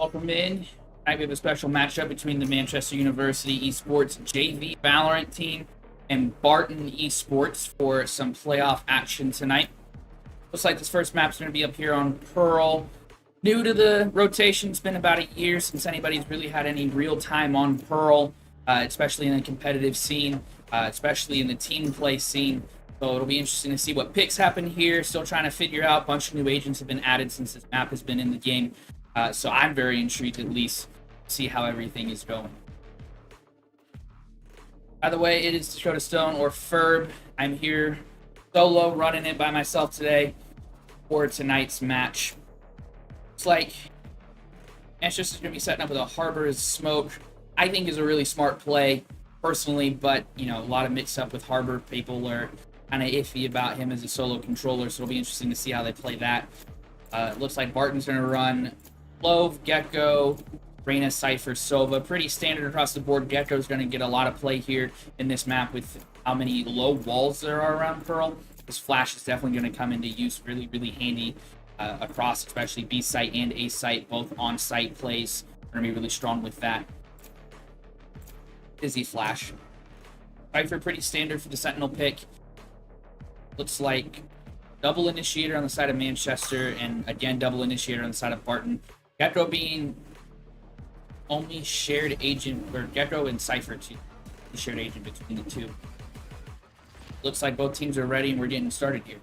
Welcome in. Tonight we have a special matchup between the Manchester University Esports JV Valorant team and Barton Esports for some playoff action tonight. Looks like this first map's going to be up here on Pearl. New to the rotation, it's been about a year since anybody's really had any real time on Pearl, especially in the competitive scene, especially in the team play scene. So it'll be interesting to see what picks happen here. Still trying to figure out. A bunch of new agents have been added since this map has been in the game. So I'm very intrigued at least to see how everything is going. By the way, it is Dakota Stone or Ferb. I'm here solo running it by myself today for tonight's match. Looks like Manchester's going to be setting up with a Harbor as smoke. I think is a really smart play personally, but you know, a lot of mix up with Harbor. People are kind of iffy about him as a solo controller, so it'll be interesting to see how they play that. Looks like Barton's going to run Clove, Gecko, Reyna, Cypher, Sova. Pretty standard across the board. Gecko's going to get a lot of play here in this map with how many low walls there are around Pearl. This flash is definitely going to come into use really, really handy across, especially B site and A site. Both on-site plays are going to be really strong with that. Dizzy flash. Cypher pretty standard for the Sentinel pick. Looks like double initiator on the side of Manchester, and again double initiator on the side of Barton. Gecko being only shared agent, or Gecko and Cypher too, the shared agent between the two. Looks like both teams are ready and we're getting started here.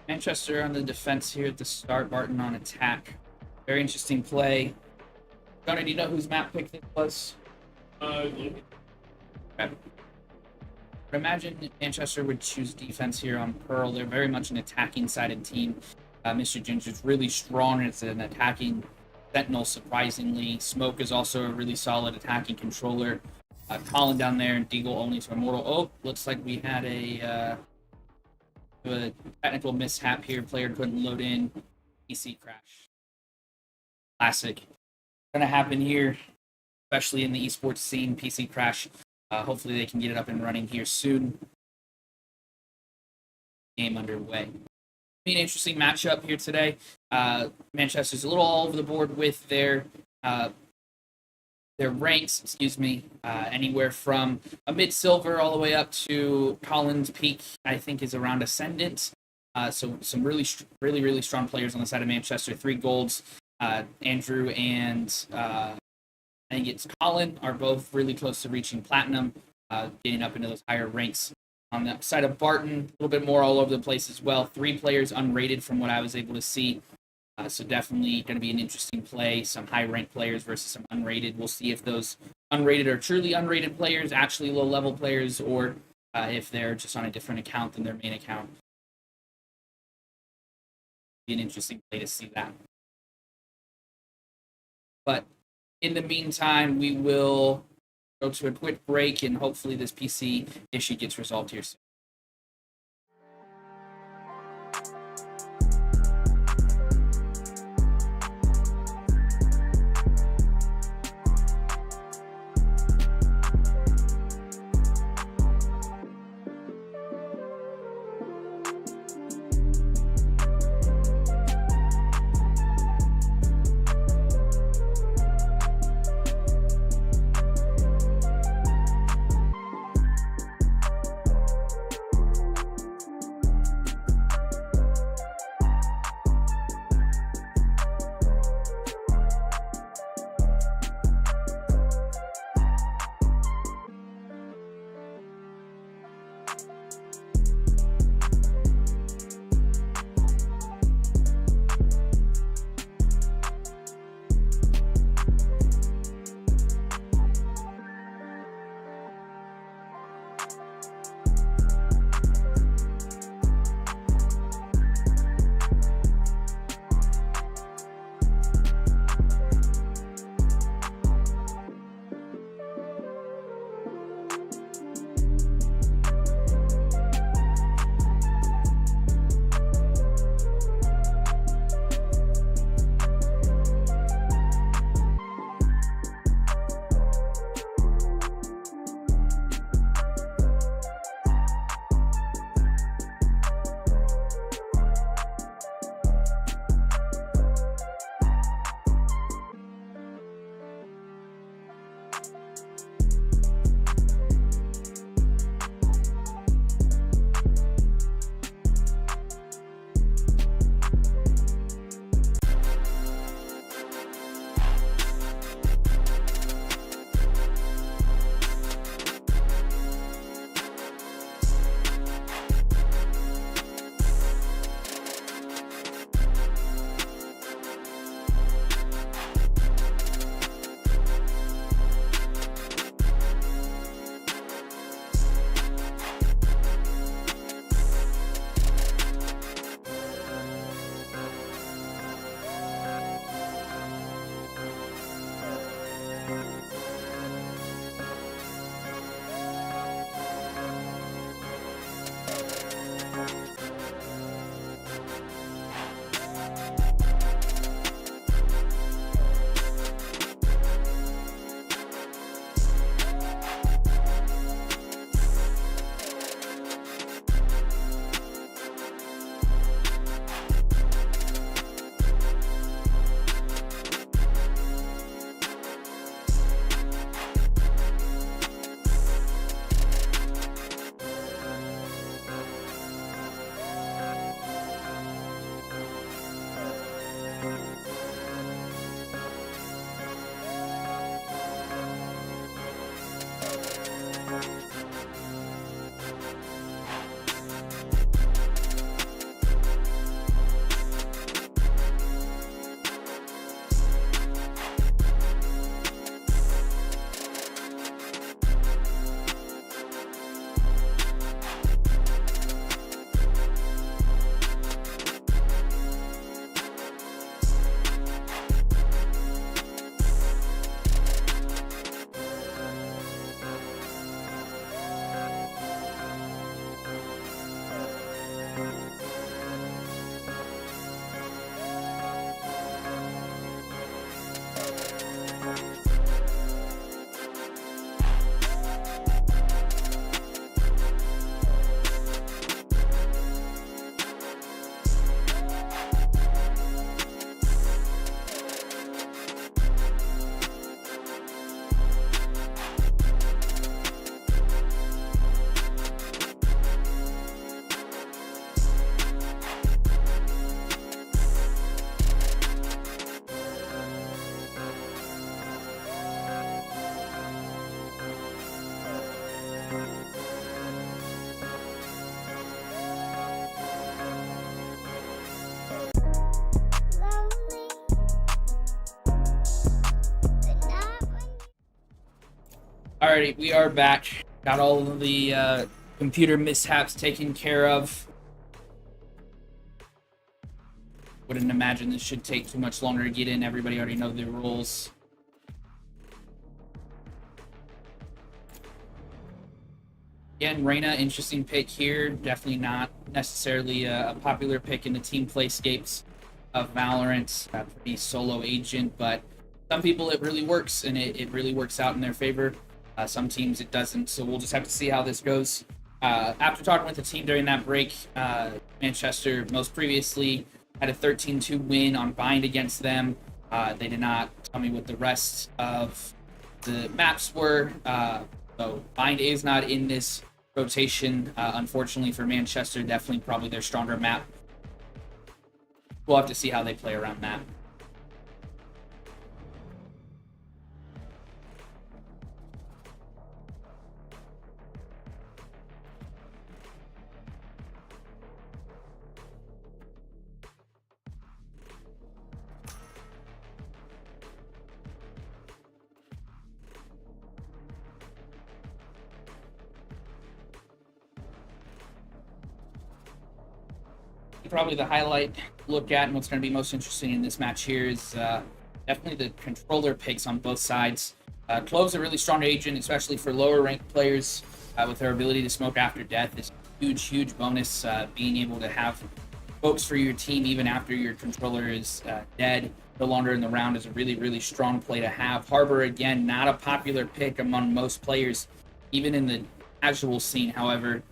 Manchester on the defense here at the start, Barton on attack. Very interesting play. Johnny, do you know whose map pick this was? Okay. I imagine Manchester would choose defense here on Pearl. They're very much an attacking-sided team. Mr. Ginger's really strong as an attacking Sentinel, surprisingly. Smoke is also a really solid attacking controller. Colin down there, and Deagle only to Immortal. Oh, looks like we had a technical mishap here. Player couldn't load in. PC crash. Classic. Gonna happen here, especially in the esports scene. PC crash. Hopefully they can get it up and running here soon. Game underway. Be an interesting matchup here today. Manchester's a little all over the board with their ranks, anywhere from a mid-silver all the way up to Colin's peak, I think, is around Ascendant. So some really strong players on the side of Manchester. 3 golds. Andrew and I think it's Colin are both really close to reaching Platinum, getting up into those higher ranks. On the side of Barton, a little bit more all over the place as well. 3 players unrated from what I was able to see. So definitely going to be an interesting play. Some high-ranked players versus some unrated. We'll see if those unrated are truly unrated players, actually low-level players, or if they're just on a different account than their main account. Be an interesting play to see that. But in the meantime, we will go to a quick break, and hopefully this PC issue gets resolved here soon. Alrighty, we are back. Got all of the computer mishaps taken care of. Wouldn't imagine this should take too much longer to get in. Everybody already knows the rules. Again, Reyna, interesting pick here. Definitely not necessarily a popular pick in the team playscapes of Valorant. Pretty solo agent, but some people it really works, and it really works out in their favor. Some teams it doesn't, so we'll just have to see how this goes. After talking with the team during that break, Manchester most previously had a 13-2 win on Bind against them. They did not tell me what the rest of the maps were, so Bind is not in this rotation, unfortunately for Manchester. Definitely probably their stronger map. We'll have to see how they play around that. Probably the highlight look at and what's going to be most interesting in this match here is definitely the controller picks on both sides. Clove's a really strong agent, especially for lower ranked players with their ability to smoke after death. Is huge bonus. Being able to have folks for your team even after your controller is dead, no longer in the round, is a really strong play to have. Harbor, again, not a popular pick among most players, even in the casual scene. However,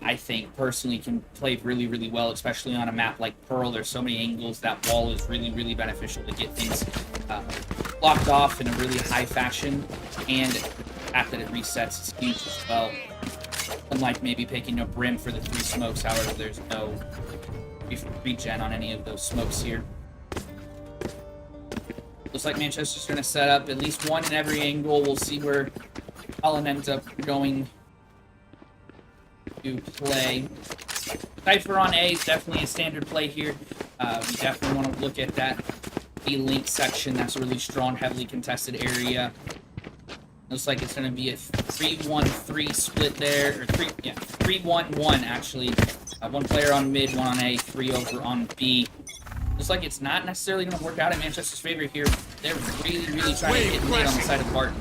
I think personally can play really well, especially on a map like Pearl. There's so many angles. That wall is really beneficial to get things blocked off in a really high fashion, and after it resets, it's huge as well. Unlike maybe picking a Brim for the 3 smokes, however, there's no regen on any of those smokes here. Looks like Manchester's going to set up at least one in every angle. We'll see where Colin ends up going to play. Cypher on A is definitely a standard play here. We definitely want to look at that B-Link section. That's a really strong, heavily contested area. Looks like it's going to be a 3-1-3 split there, or 3-1-1 actually. One player on mid, one on A, 3 over on B. Looks like it's not necessarily going to work out in Manchester's favor here. They're really trying to get mid on the side of Barton.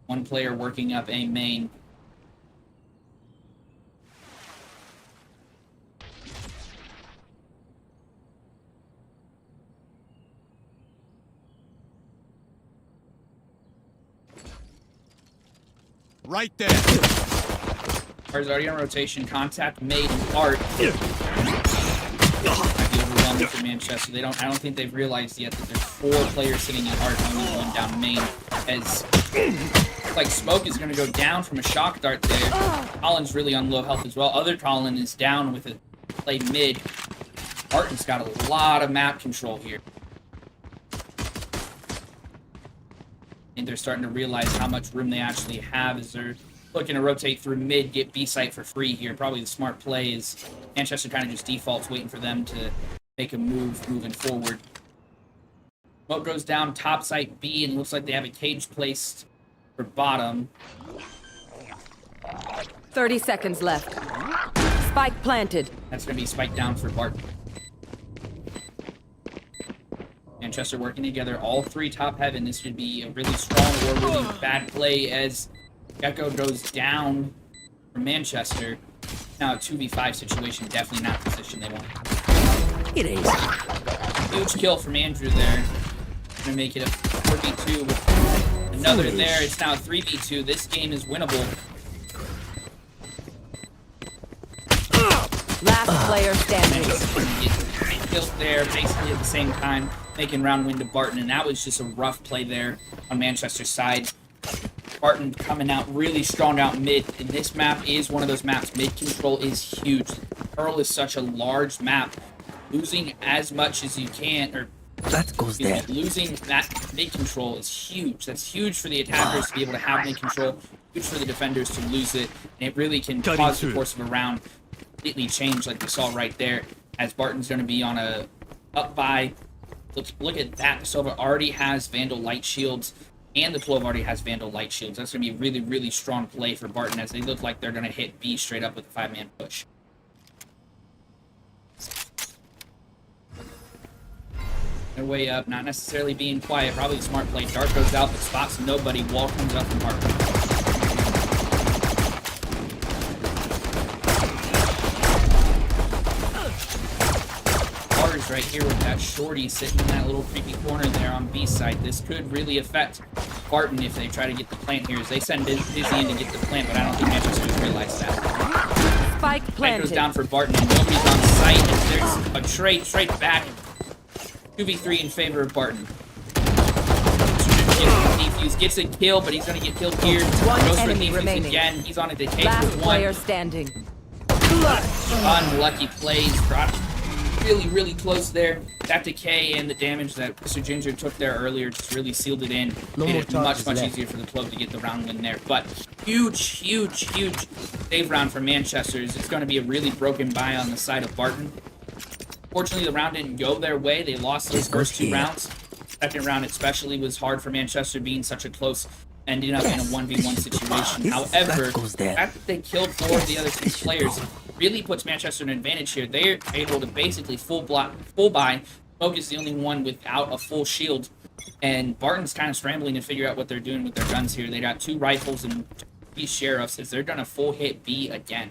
One player working up A main. Right there. Art's already on rotation. Contact made Art. Might be overwhelming for Manchester. I don't think they've realized yet that there's 4 players sitting at Art, only one down main. As like Smoke is going to go down from a shock dart there. Colin's really on low health as well. Other Colin is down with a play mid. Barton's got a lot of map control here. And they're starting to realize how much room they actually have as they're looking to rotate through mid, get B site for free here. Probably the smart play is Manchester kind of just defaults, waiting for them to make a move moving forward. Smoke goes down top site B, and looks like they have a cage placed for bottom. 30 seconds left. Spike planted. That's going to be spiked down for Barton. Manchester working together, all three top heaven. This should be a really strong or really bad play as Gecko goes down for Manchester. Now a 2v5 situation, definitely not the position they want. It is. Huge kill from Andrew there. Gonna make it a 4v2 with another there. It's now a 3v2. This game is winnable. Last player standing. Get killed there basically at the same time, making round win to Barton, and that was just a rough play there on Manchester's side. Barton coming out really strong out mid, and this map is one of those maps. Mid control is huge. Pearl is such a large map. Losing as much as you can, or that goes there. Losing that mid control is huge. That's huge for the attackers to be able to have mid control. Huge for the defenders to lose it, and it really can cause the course of a round completely change, like we saw right there. As Barton's going to be on a up by. Look at that. The Sova already has Vandal Light Shields, and the 12 already has Vandal Light Shields. That's going to be a really, really strong play for Barton, as they look like they're going to hit B straight up with a 5-man push. Their way up, not necessarily being quiet. Probably a smart play. Dark goes out, but spots nobody. Wall comes up from Barton. Right here with that shorty sitting in that little creepy corner there on B side. This could really affect Barton if they try to get the plant here. As they send Dizzy in to get the plant, but I don't think Manchester has realized that. Spike planted. Goes down for Barton, and nobody's on site. And there's a trade straight back. 2v3 in favor of Barton. Defuse gets a kill, but he's going to get killed here. Goes for defuse again. He's on a decay Last with one. Player standing. Unlucky plays. Really, really close there. That decay and the damage that Mr. Ginger took there earlier just really sealed it in. Made it much easier for the club to get the round win there. But huge save round for Manchester. It's going to be a really broken buy on the side of Barton. Fortunately, the round didn't go their way. They lost those first two rounds. Second round especially was hard for Manchester, being such a close, ending up in a 1v1 situation. However, the fact that they killed 4 of the other 6 players really puts Manchester in an advantage here. They're able to basically full buy. Smoke is the only one without a full shield, and Barton's kind of scrambling to figure out what they're doing with their guns here. They got 2 rifles and 3 sheriffs as they're gonna full hit B again.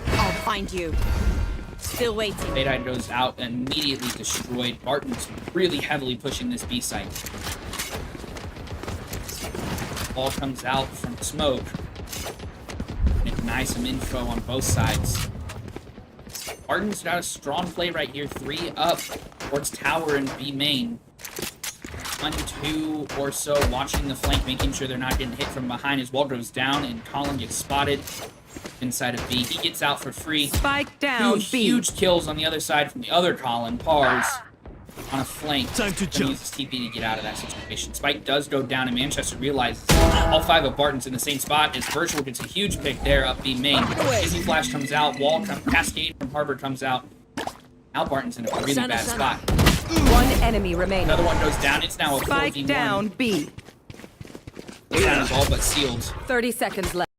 I'll find you. Still waiting. Fade goes out and immediately destroyed. Barton's really heavily pushing this B site. Ball comes out from Smoke. And deny some info on both sides. Barton's got a strong play right here. 3 up towards tower and B main. 1, 2 or so watching the flank, making sure they're not getting hit from behind. His wall goes down and Colin gets spotted inside of B. He gets out for free. Spike down. Huge kills on the other side from the other Colin. Pars on a flank. Time to jump. Uses TP to get out of that situation. Spike does go down, and Manchester realizes all 5 of Barton's in the same spot as Virtual gets a huge pick there up B main. Dizzy Flash comes out. Wall Cascade from Harbor comes out. Now Barton's in a really bad spot. 1 enemy remaining. Another one goes down. It's now a 4v1. Spike down B. This round is all but sealed. 30 seconds left.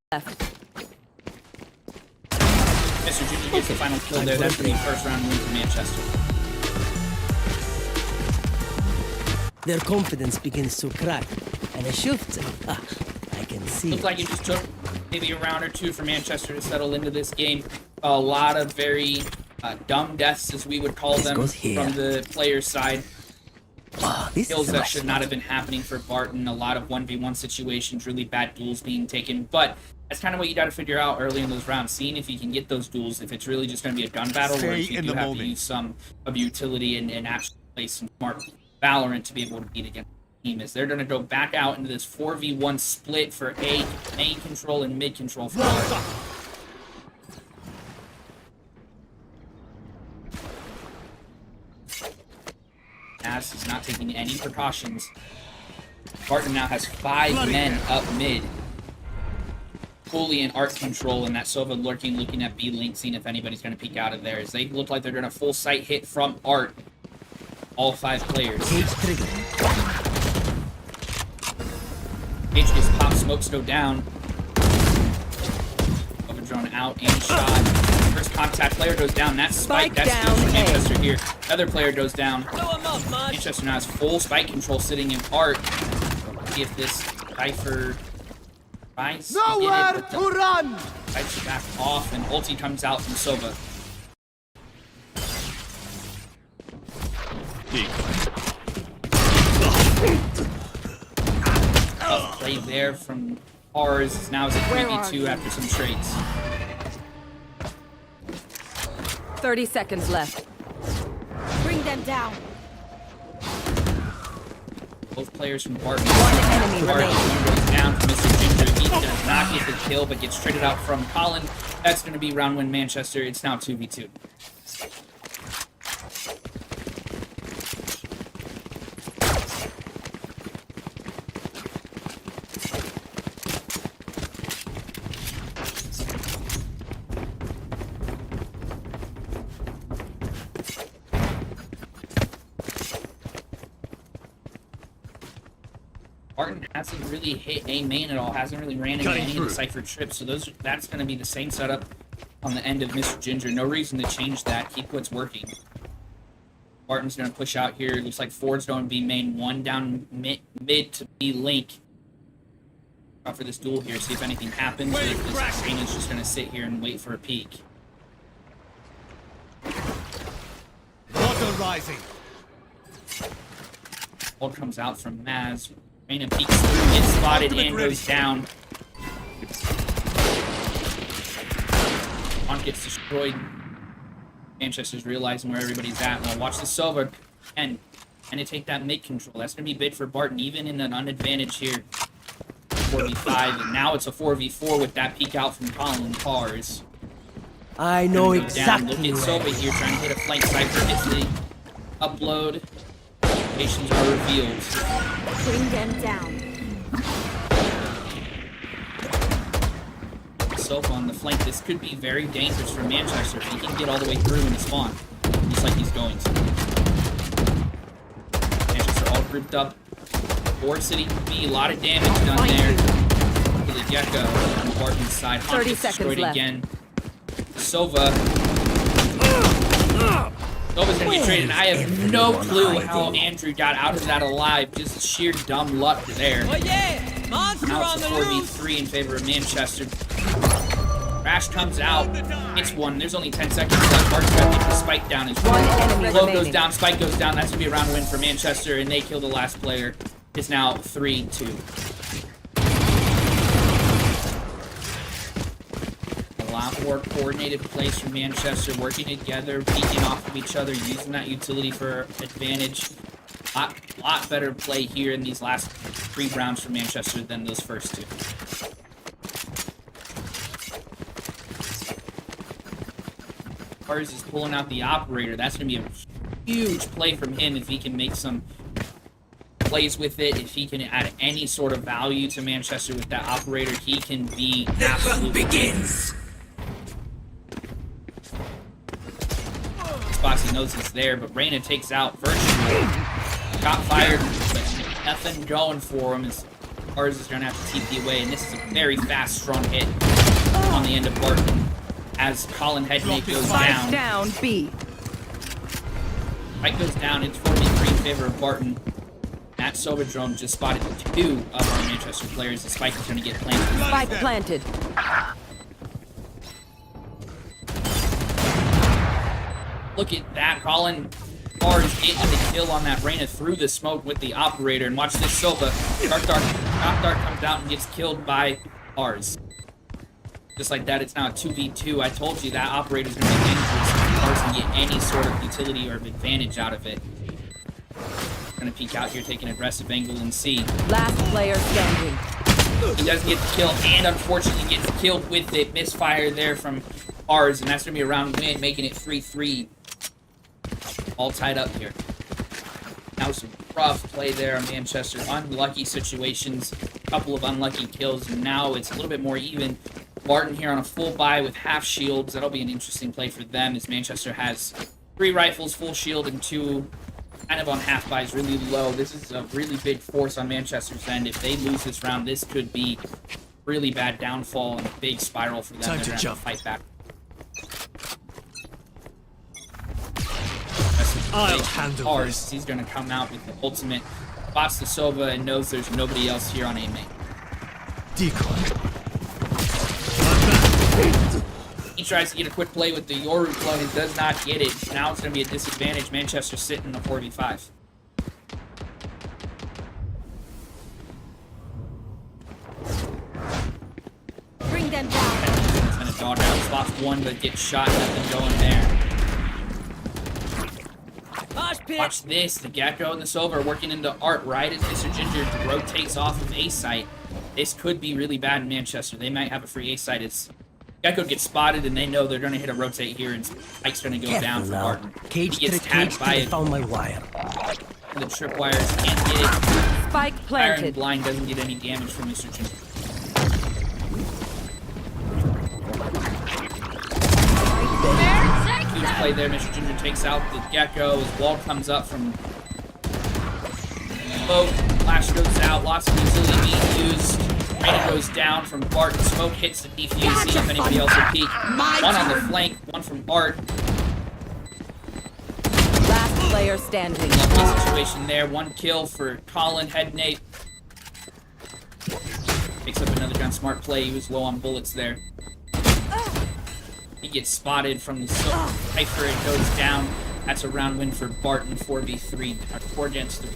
Mr. Junior gets the final kill there. That's the first round win for Manchester. Their confidence begins to crack, and a shift. I can see. Looks like it just took maybe a round or 2 for Manchester to settle into this game. A lot of very dumb deaths, as we would call them, from the player's side. Kills that should not have been happening for Barton. A lot of 1v1 situations, really bad duels being taken. But that's kind of what you got to figure out early in those rounds, seeing if you can get those duels, if it's really just going to be a gun battle, or if you do have to use some of utility and actually play some smart Valorant to be able to beat against team is they're going to go back out into this 4v1 split for A, main control and mid control for Art. NACE is not taking any precautions. Barton now has 5 men up mid. Fully in Art control, and that Sova looking at B link, seeing if anybody's going to peek out of there. As they look like they're going to full sight hit from Art. All 5 players. H just pop, smokes go down. Overdrone out and shot. First contact player goes down. That's Spike. That's down good for A. Manchester here. Another player goes down. Manchester now has full Spike control sitting in Art. See if this Cypher tries to get it, but run! Spike's back off, and ulti comes out from Sova. Play there from Ars. Now is a 3v2 after some trades. 30 seconds left. Bring them down. Both players from Barton. One enemy Barton remaining. goes down from Mr. Ginger. He does not get the kill, but gets traded out from Colin. That's going to be round win Manchester. It's now 2v2. Barton hasn't really hit A main at all, hasn't really ran into any of the Cypher trips, so that's going to be the same setup on the end of Mr. Ginger. No reason to change that. Keep what's working. Barton's going to push out here. Looks like Ford's going to be main, 1 down mid to B link. Out for this duel here, see if anything happens, or if this Reina's just going to sit here and wait for a peek. Water rising. Ult comes out from Maz. Reina peeks through, gets spotted, and goes down. One gets destroyed. Manchester's realizing where everybody's at. Well, watch the Sova and to take that mid control. That's going to be big for Barton, even in an unadvantage here. 4v5, and now it's a 4v4 with that peek out from Colin Cars. I know Look exactly at where. Sova here trying to hit a flank Cypher. Hits the upload. Locations are revealed. Bring them down. Sova on the flank. This could be very dangerous for Manchester if he can get all the way through in the spawn. Looks like he's going to. Manchester all grouped up. Varsity B, a lot of damage done there. To the Gecko on Barton's side. 30 gets seconds destroyed left. again. Sova. Sova's gonna get traded, and I have no clue how Andrew got out of that alive. Just sheer dumb luck there. Oh yeah! Monster Now on it's a the loose! 4v3 in favor of Manchester. Crash comes out. It's 1. There's only 10 seconds left. Bart's got to get the Spike down as One well. enemy Low goes remaining. down, Spike goes down. That's gonna be a round win for Manchester, and they kill the last player. It's now 3-2. A lot more coordinated plays from Manchester, working together, peeking off of each other, using that utility for advantage. Lot better play here in these last 3 rounds for Manchester than those first 2. Cars is pulling out the operator. That's going to be a huge play from him if he can make some plays with it. If he can add any sort of value to Manchester with that operator, he can be absolutely begins. Spoxy knows it's there, but Reina takes out Virtual. Got fired, but nothing going for him as Cars is going to have to TP away, and this is a very fast, strong hit on the end of Barton as Colin Headmate goes Spike down. down B. Spike goes down. It's 4v3 in favor of Barton. That Sobadrome just spotted 2 of our Manchester players. The Spike is going to get planted. Spike planted. Look at that. Colin Cars getting the kill on that Reina through the smoke with the operator. And watch this Sova. Dark comes out and gets killed by Ars. Just like that, it's now a 2v2. I told you that operator's going to be dangerous. Ars can get any sort of utility or advantage out of it. Gonna peek out here, take an aggressive angle and see. Last player standing. He doesn't get the kill, and unfortunately gets killed with it. Misfire there from ours, and that's gonna be a round win, making it 3-3. All tied up here. That was some rough play there on Manchester. Unlucky situations, couple of unlucky kills, and now it's a little bit more even. Barton here on a full buy with half shields. That'll be an interesting play for them, as Manchester has 3 rifles, full shield, and 2 kind of on half buys, really low. This is a really big force on Manchester's end. If they lose this round, this could be really bad downfall and a big spiral for them. Time They're to gonna jump. have to fight back. I'll handle Ours. this. He's gonna come out with the ultimate. Spots the Sova and knows there's nobody else here on A main. Decoy. He tries to get a quick play with the Yoru clone and does not get it. Now it's going to be a disadvantage. Manchester sitting in a 4v5. Bring them down. It's going to dog out. Spots one, but gets shot. Nothing going there. Watch this. The Gecko and the Silver working into Art right as Mr. Ginger rotates off of A site. This could be really bad in Manchester. They might have a free A site. It's Gecko gets spotted, and they know they're going to hit a rotate here, and Spike's going to go down for Barton. Cage He gets to cage tagged by till I it. found my wire. The tripwires can't get it. Spike Iron planted. Blind doesn't get any damage from Mr. Ginger. Huge play there. Mr. Ginger takes out the Gecko. His wall comes up from smoke. Flash goes out. Lots of utility being used. Raina goes down from Bart. Smoke hits the defuse. See if anybody else will peek. One on the flank. One from Bart. Last player standing. Lucky situation there. 1 kill for Colin. Head nade. Picks up another gun. Smart play. He was low on bullets there. He gets spotted from the silver. Cypher, it goes down. That's a round win for Barton. 4v3. 4 against 3.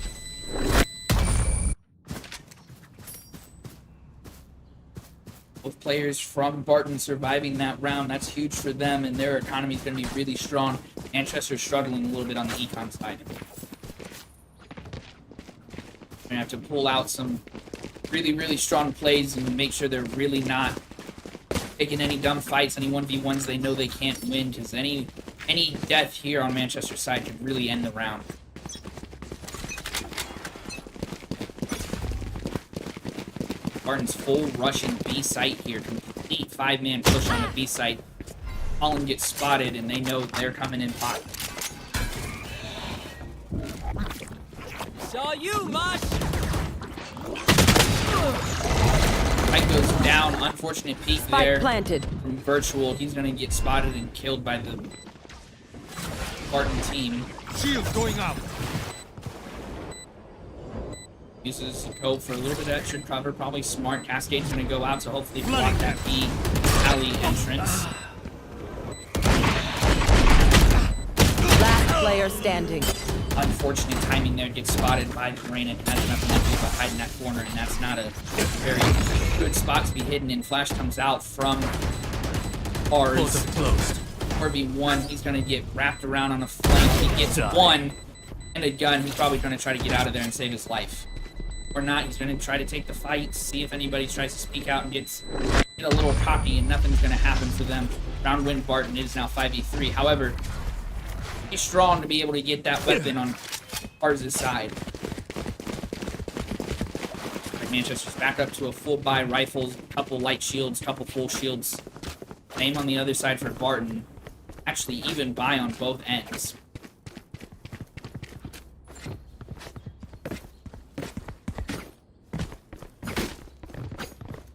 Both players from Barton surviving that round. That's huge for them, and their economy is going to be really strong. Manchester's struggling a little bit on the econ side. They're going to have to pull out some really, really strong plays and make sure they're really not taking any dumb fights, any 1v1s they know they can't win, because any death here on Manchester's side could really end the round. Barton's full rushing B site here. Complete 5-man push on the B site. Colin gets spotted, and they know they're coming in hot. Saw you, Mosh! Fight goes down. Unfortunate peek Spike there planted. from Virtual. He's going to get spotted and killed by the Barton team. Shield going out. Uses the code for a little bit of extra cover. Probably smart. Cascade's going to go out, so hopefully block that B alley entrance. Last player standing. Unfortunate timing there. Gets spotted by the Rain and has nothing to do but hide in that corner, and that's not a very good spot to be hidden in. Flash comes out from ours. Closed. 4v1. He's going to get wrapped around on a flank. He gets one and a gun. He's probably going to try to get out of there and save his life. Or not, he's going to try to take the fight, see if anybody tries to speak out and get a little cocky, and nothing's going to happen for them. Round win Barton is now 5v3. However, he's strong to be able to get that weapon on ours' side. But Manchester's back up to a full buy, rifles, couple light shields, couple full shields. Same on the other side for Barton. Actually, even buy on both ends.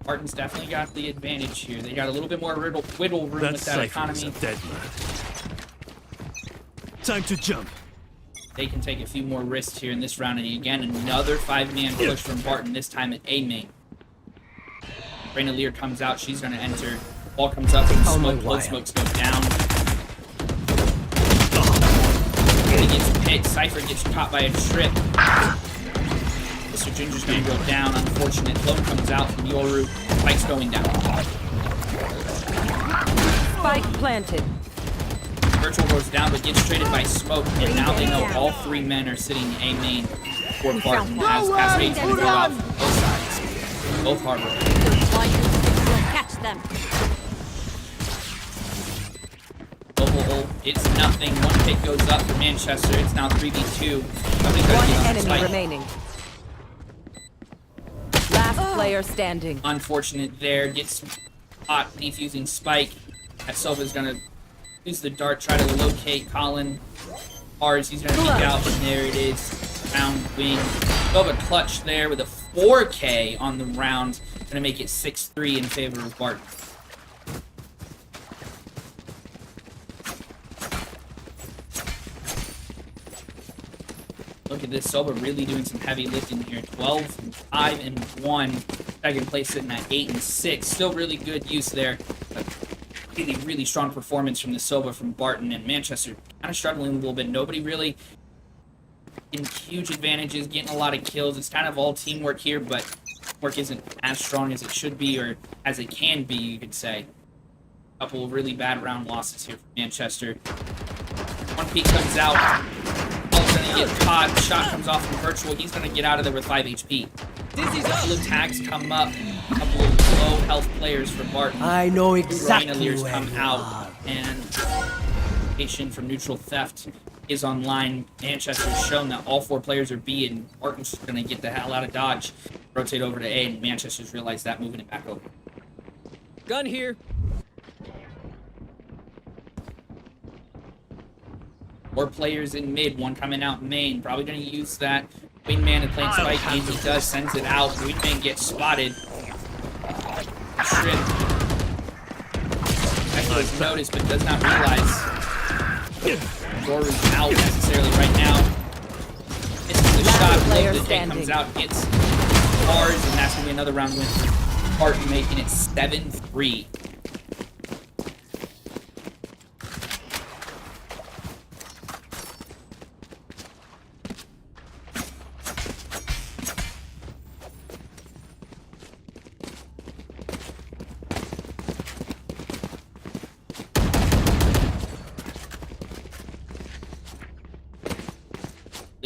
Barton's definitely got the advantage here. They got a little bit more wiggle room with that economy. Dead man. Time to jump. They can take a few more risks here in this round, and again, another 5-man push from Barton, this time at A main. Raina Lear comes out, she's going to enter. Ball comes up from smoke, blood smokes go down. He gets hit, Cypher gets caught by a trip. Mr. Ginger's going to go down, unfortunate. Clone comes out from Yoru, Spike's going down. Spike planted. Virtual goes down, but gets traded by Smoke, and now they know all 3 men are sitting A main for Barton. As Cascade's gonna go out from both sides. Both Harbor. We'll catch them. Global, it's nothing. 1 pick goes up for Manchester. It's now 3v2. Somebody gotta One get on the enemy spike. remaining. Last player standing. Unfortunate there. Gets hot defusing spike. That Silva's gonna use the dart, try to locate Colin. Ours, he's gonna peek out, and there it is. Round wing. Silva clutch there with a 4K on the round. Gonna make it 6-3 in favor of Barton. Look at this, Silva really doing some heavy lifting here. 12-5-1. Second place sitting at 8-6. Still really good use there. But really, really strong performance from the Silva from Barton, and Manchester kind of struggling a little bit. Nobody really in huge advantages, getting a lot of kills. It's kind of all teamwork here, but work isn't as strong as it should be, or as it can be, you could say. A couple of really bad round losses here for Manchester. 1 peek comes out. Gonna get caught. Shot comes off from Virtual. He's gonna get out of there with 5 HP. A couple of tags come up. A couple of low health players for Barton. I know exactly Grenadiers where come you out, are. and patient from Neutral Theft is online. Manchester's shown that all 4 players are B, and Barton's gonna get the hell out of Dodge. Rotate over to A, and Manchester's realized that, moving it back over. Gun here. 4 players in mid, 1 coming out main. Probably going to use that wingman to play spike, and he does, sends it out. Wingman gets spotted. Shrimp. Echo's noticed, but does not realize. Doru's out necessarily right now. Misses the shot, player the day comes out, gets bars, and that's going to be another round win for Barton, making it 7-3.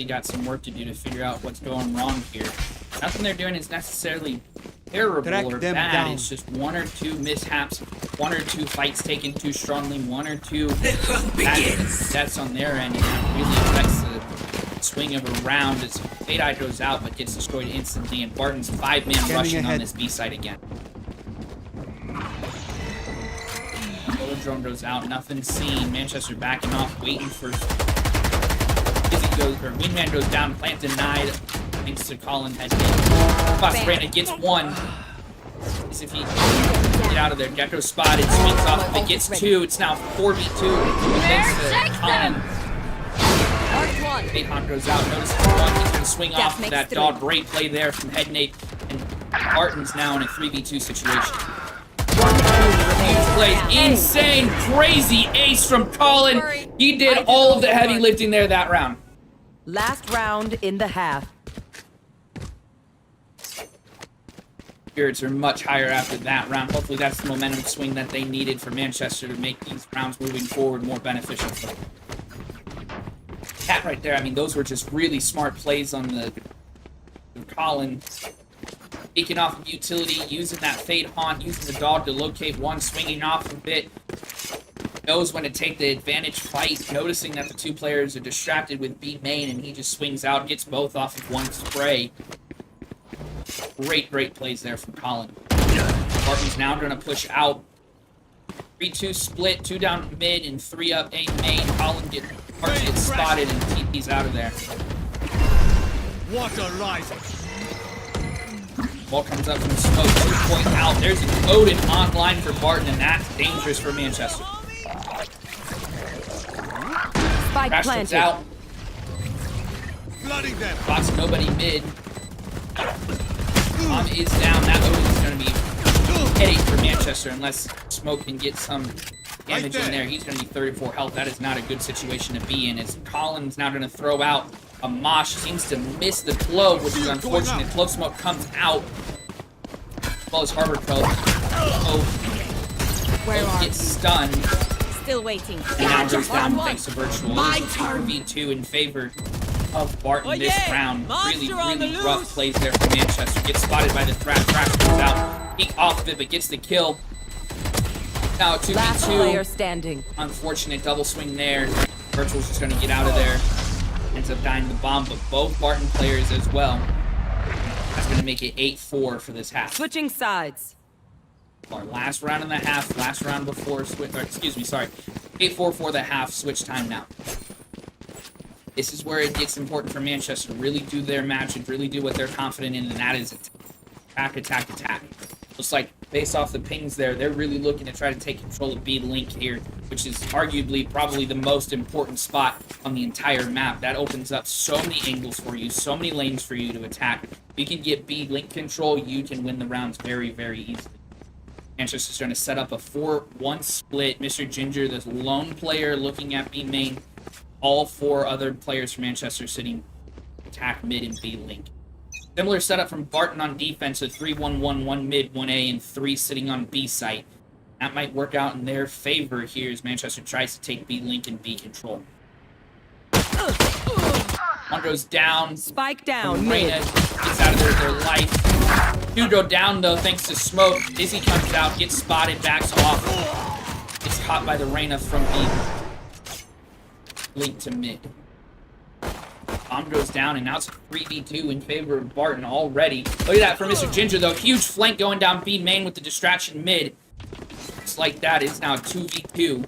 Got some work to do to figure out what's going wrong here. Nothing they're doing is necessarily terrible or bad. It's just 1 or 2 mishaps, 1 or 2 fights taken too strongly, 1 or 2 deaths on their end, and that really affects the swing of a round as Fade Eye goes out but gets destroyed instantly, and Barton's 5-man rushing on this B side again. Drone goes out, nothing seen. Manchester backing off, waiting for Wingman goes down, plant denied, thanks to Colin head. Boss Brandon gets 1. As if he can get out of there. Gecko spotted, swings off of it, gets 2. It's now 4v2 against Colin. Bayhawk goes out, notices 1. He's going to swing off of that dog. Great play there from Head Nate. And Barton's now in a 3v2 situation. Plays insane, crazy ace from Colin. He did all of the heavy lifting there that round. Last round in the half. Spirits are much higher after that round. Hopefully that's the momentum swing that they needed for Manchester to make these rounds moving forward more beneficial for them. That right there, I mean, those were just really smart plays on the Colin. Taking off of utility, using that Fade Haunt, using the dog to locate 1, swinging off a bit. Knows when to take the advantage fight, noticing that the 2 players are distracted with B main, and he just swings out, gets both off of 1 spray. Great plays there from Colin. Barton's now going to push out. 3-2 split, 2 down mid, and 3 up A main. Colin gets spotted, and TP's out of there. Water rising. Ball comes up from Smoke, 2-point out. There's an Odin online for Barton, and that's dangerous for Manchester. Spike Crash comes planted. out. Flooding them. Box nobody mid. Bomb is down. That Odin is going to be headache for Manchester unless Smoke can get some damage in there. He's going to be 34 health. That is not a good situation to be in. As Colin's now going to throw out a Mosh. Seems to miss the Clove, which is unfortunate. Clove Smoke comes out. As well as Harbor Clove. Clove gets stunned. Still waiting. And now goes down thanks to Virtual. My turn. 4v2 in favor of Barton this round. Really rough plays there from Manchester. Gets spotted by the Thrash. Thrash comes out. Peek off of it, but gets the kill. Now 2v2. Last player standing. Unfortunate double swing there. Virtual's just going to get out of there. Ends up dying to the bomb, but both Barton players as well. That's going to make it 8-4 for this half. Switching sides. Our last round and a half. Last round before switch. Excuse me, sorry. 8-4 for the half. Switch time now. This is where it gets important for Manchester to really do their match and really do what they're confident in, and that is attack, attack, attack. Looks like, based off the pings there, they're really looking to try to take control of B Link here, which is arguably probably the most important spot on the entire map. That opens up so many angles for you, so many lanes for you to attack. If you can get B Link control, you can win the rounds very, very easily. Manchester's trying to set up a 4-1 split. Mr. Ginger, this lone player looking at B main. All 4 other players from Manchester sitting attack mid and B Link. Similar setup from Barton on defense, a 3-1-1, 1 mid, 1 A, and 3 sitting on B site. That might work out in their favor here as Manchester tries to take B Link and B control. One goes down. Spike down. Reyna gets out of their life. 2 go down though thanks to smoke. Dizzy comes out, gets spotted, backs off. Gets caught by the Reyna from B. Link to mid. Bomb goes down, and now it's 3v2 in favor of Barton already. Look at that for Mr. Ginger, though. Huge flank going down B main with the distraction mid. Just like that, it's now 2v2.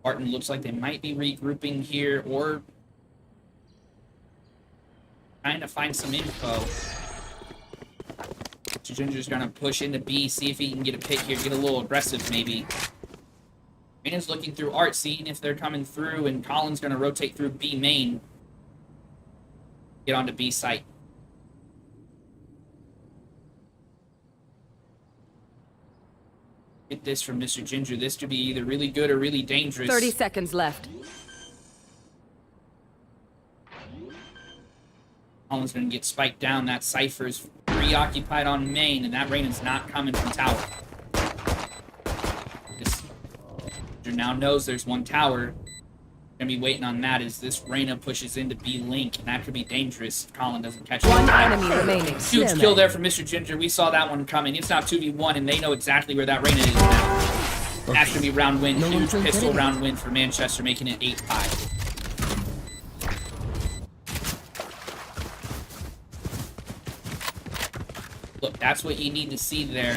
Barton looks like they might be regrouping here, or trying to find some info. Mr. Ginger's gonna push into B, see if he can get a pick here, get a little aggressive maybe. Reyna's looking through art, seeing if they're coming through, and Colin's gonna rotate through B main. Get onto B site. Get this from Mr. Ginger. This could be either really good or really dangerous. 30 seconds left. Colin's gonna get spiked down. That Cypher's preoccupied on main, and that Reyna's not coming from tower. Now knows there's one tower. Gonna be waiting on that as this Reyna pushes into B Link, and that could be dangerous if Colin doesn't catch it. One enemy remaining. Huge kill there from Mr. Ginger. We saw that one coming. It's now 2v1, and they know exactly where that Reyna is now. That's gonna be round win. Huge pistol round win for Manchester, making it 8-5. Look, that's what you need to see there.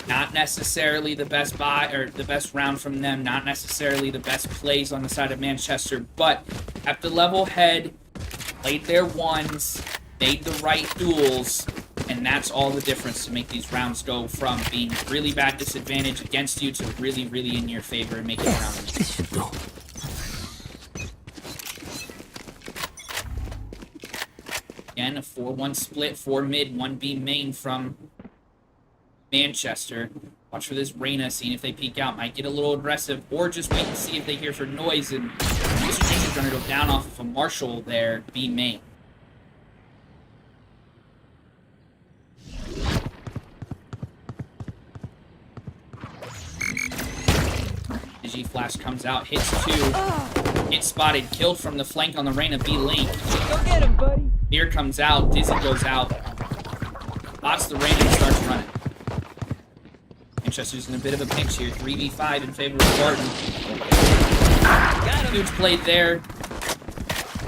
Not necessarily the best buy or the best round from them, not necessarily the best plays on the side of Manchester, but at the level head, played their ones, made the right duels, and that's all the difference to make these rounds go from being really bad disadvantage against you to really, really in your favor and make it a round. This should do. Again, a 4-1 split, 4 mid, 1 B main from Manchester. Watch for this Reyna, seeing if they peek out. Might get a little aggressive, or just wait and see if they hear for noise. And Mr. Ginger's going to go down off of a Marshall there, B main. Digi Flash comes out, hits 2. Gets spotted, killed from the flank on the Reyna B Link. Go get him, buddy. Here comes out, Dizzy goes out. Lots the Reyna and starts running. Manchester's in a bit of a pinch here. 3v5 in favor of Barton. Huge play there.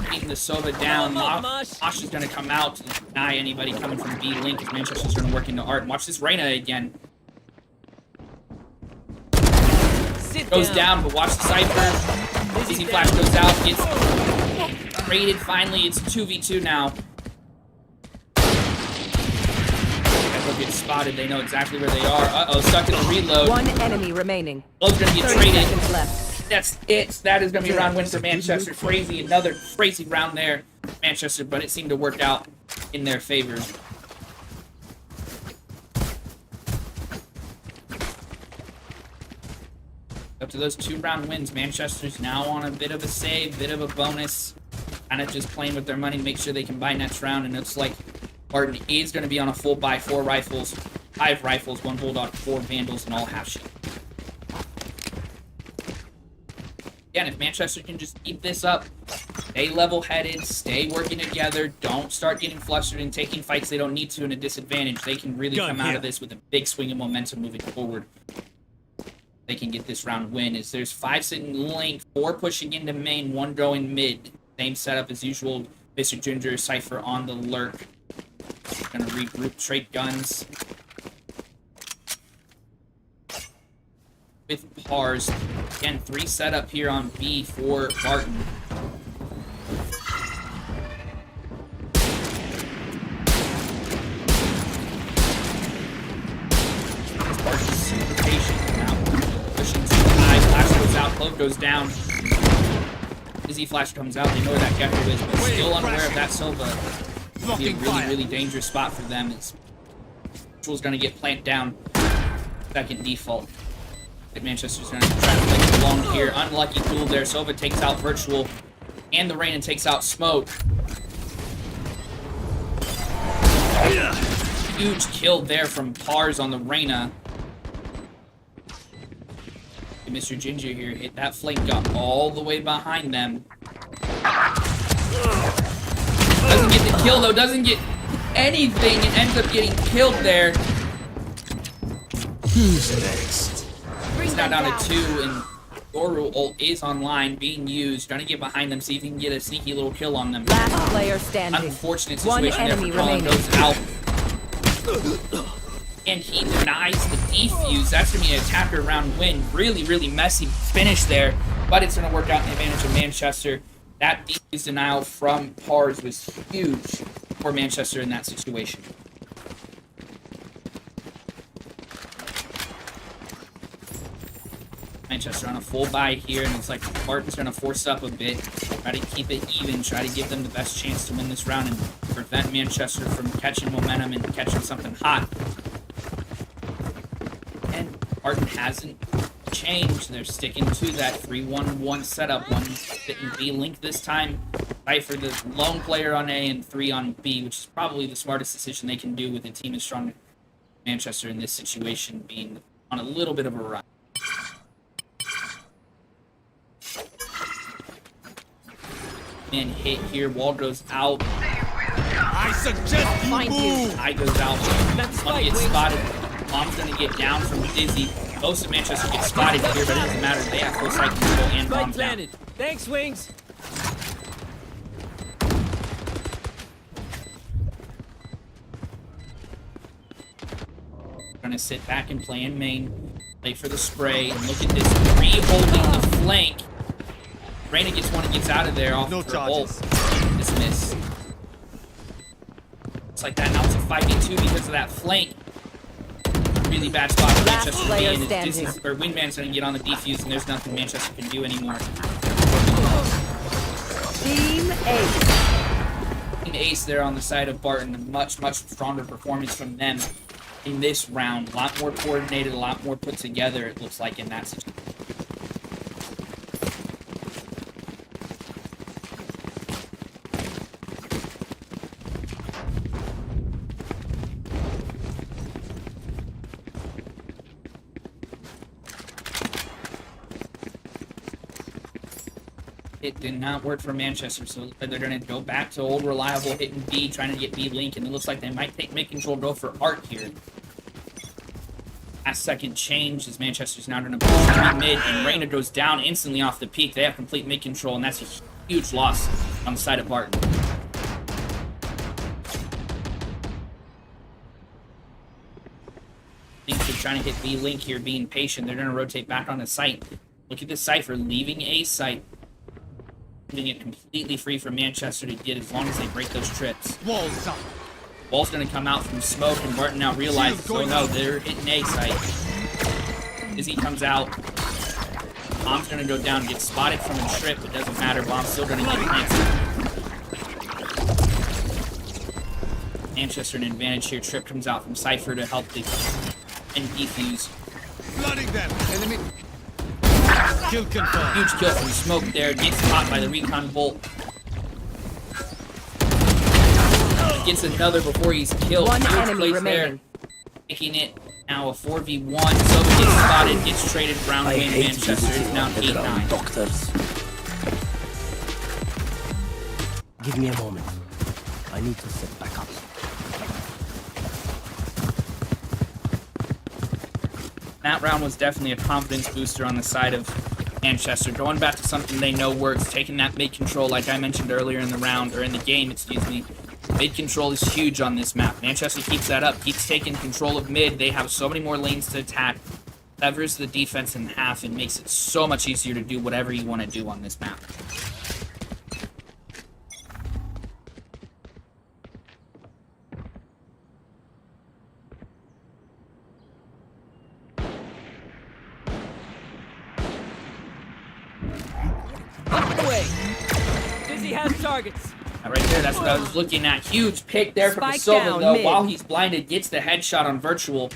Beating the Sova down. Mosh is going to come out to deny anybody coming from B Link as Manchester's going to work into art. And watch this Reyna again. Goes down, but watch the Cypher. Dizzy Flash goes out, gets raided finally. It's 2v2 now. They'll get spotted. They know exactly where they are. Uh-oh, stuck in a reload. One enemy remaining. Load's gonna get 30 traded. seconds left. That's it. That is gonna be a round win for Manchester. Crazy, another crazy round there, Manchester, but it seemed to work out in their favor. Up to those 2 round wins, Manchester's now on a bit of a save, bit of a bonus. Kind of just playing with their money, make sure they can buy next round, and it's like Barton is going to be on a full buy, 4 rifles, 5 rifles, 1 bulldog, 4 vandals, and all half shield. Again, if Manchester can just keep this up, stay level-headed, stay working together, don't start getting flustered and taking fights they don't need to in a disadvantage, they can really come out of this with a big swing of momentum moving forward. They can get this round win. As there's 5 sitting link, 4 pushing into main, 1 going mid. Same setup as usual. Mr. Ginger, Cypher on the lurk. Gonna regroup, trade guns. With Pars. Again, 3 setup here on B for Barton. Barton's super patient now. Pushing too high. Flash goes out. Clove goes down. Dizzy Flash comes out. They know where that Gecko is, but still unaware of that Silva. Be a really dangerous spot for them. Virtual's gonna get planted down. Second default. Manchester's gonna try to play it along here. Unlucky duel there. Silva takes out Virtual, and the Reyna takes out Smoke. Huge kill there from Pars on the Reyna. Mr. Ginger here hit that flank, got all the way behind them. Doesn't get the kill though, doesn't get anything, and ends up getting killed there. Who's next? He's now down to 2, and Doru ult is online, being used, trying to get behind them, see if he can get a sneaky little kill on them. Last player standing. Unfortunate One situation there enemy for Colin, remaining. goes out. And he denies the defuse. That's going to be an attacker round win. Really messy finish there, but it's going to work out in the advantage of Manchester. That defuse denial from Pars was huge for Manchester in that situation. Manchester on a full buy here, and it's like Barton's going to force up a bit, try to keep it even, try to give them the best chance to win this round and prevent Manchester from catching momentum and catching something hot. And Barton hasn't changed. They're sticking to that 3-1-1 setup. 1 sitting B link this time. Cypher, the lone player on A, and 3 on B, which is probably the smartest decision they can do with a team as strong as Manchester in this situation, being on a little bit of a run. And hit here, wall goes out. I suggest you move. Eye goes out. Gonna get spotted. Mom's gonna get down from Dizzy. Most of Manchester gets spotted here, but it doesn't matter. They have full site control and Spike bombs down. planted. Thanks, Wings. Gonna sit back and play in main. Play for the spray. And look at this. Re-holding the flank. Reyna gets one and gets out of there off No her charges. ult. Dismiss. It's like that. Now it's a 5v2 because of that flank. Really bad spot for Last Manchester player being. standing. Or Windman's gonna get on the defuse, and there's nothing Manchester can do anymore. Team Ace. Team Ace there on the side of Barton. A much stronger performance from them in this round. A lot more coordinated, a lot more put together, it looks like, in that situation. It did not work for Manchester, so they're going to go back to old reliable hitting B, trying to get B link, and it looks like they might take mid-control, go for Art here. Last second change as Manchester's now going to push mid, and Reyna goes down instantly off the peak. They have complete mid-control, and that's a huge loss on the side of Barton. They're trying to hit B link here, being patient. They're going to rotate back on the site. Look at this Cypher leaving A site. Leaving it completely free for Manchester to get as long as they break those trips. Walls up. Wall's gonna come out from smoke, and Barton now realizes, oh no, they're hitting A site. As he comes out, Bomb's gonna go down, get spotted from a trip, it doesn't matter, Bomb's still gonna get planted. Manchester an advantage here, Trip comes out from Cypher to help the and defuse. Flooding them. Enemy. Kill confirmed. Huge kill from Smoke there, gets caught by the recon bolt. Gets another before he's killed. One Huge enemy place remaining. there. Making it now a 4v1. Silva gets spotted, gets traded. Brown win. Manchester is now 8-9. Doctors. Give me a moment. I need to set back up. That round was definitely a confidence booster on the side of Manchester. Going back to something they know works, taking that mid control like I mentioned earlier in the round, or in the game, excuse me. Mid control is huge on this map. Manchester keeps that up, keeps taking control of mid. They have so many more lanes to attack. Severs the defense in half and makes it so much easier to do whatever you want to do on this map. Dizzy has targets. Right there, that's what I was looking at. Huge pick there from Spike Silva, down, though. mid. While he's blinded, gets the headshot on Virtual.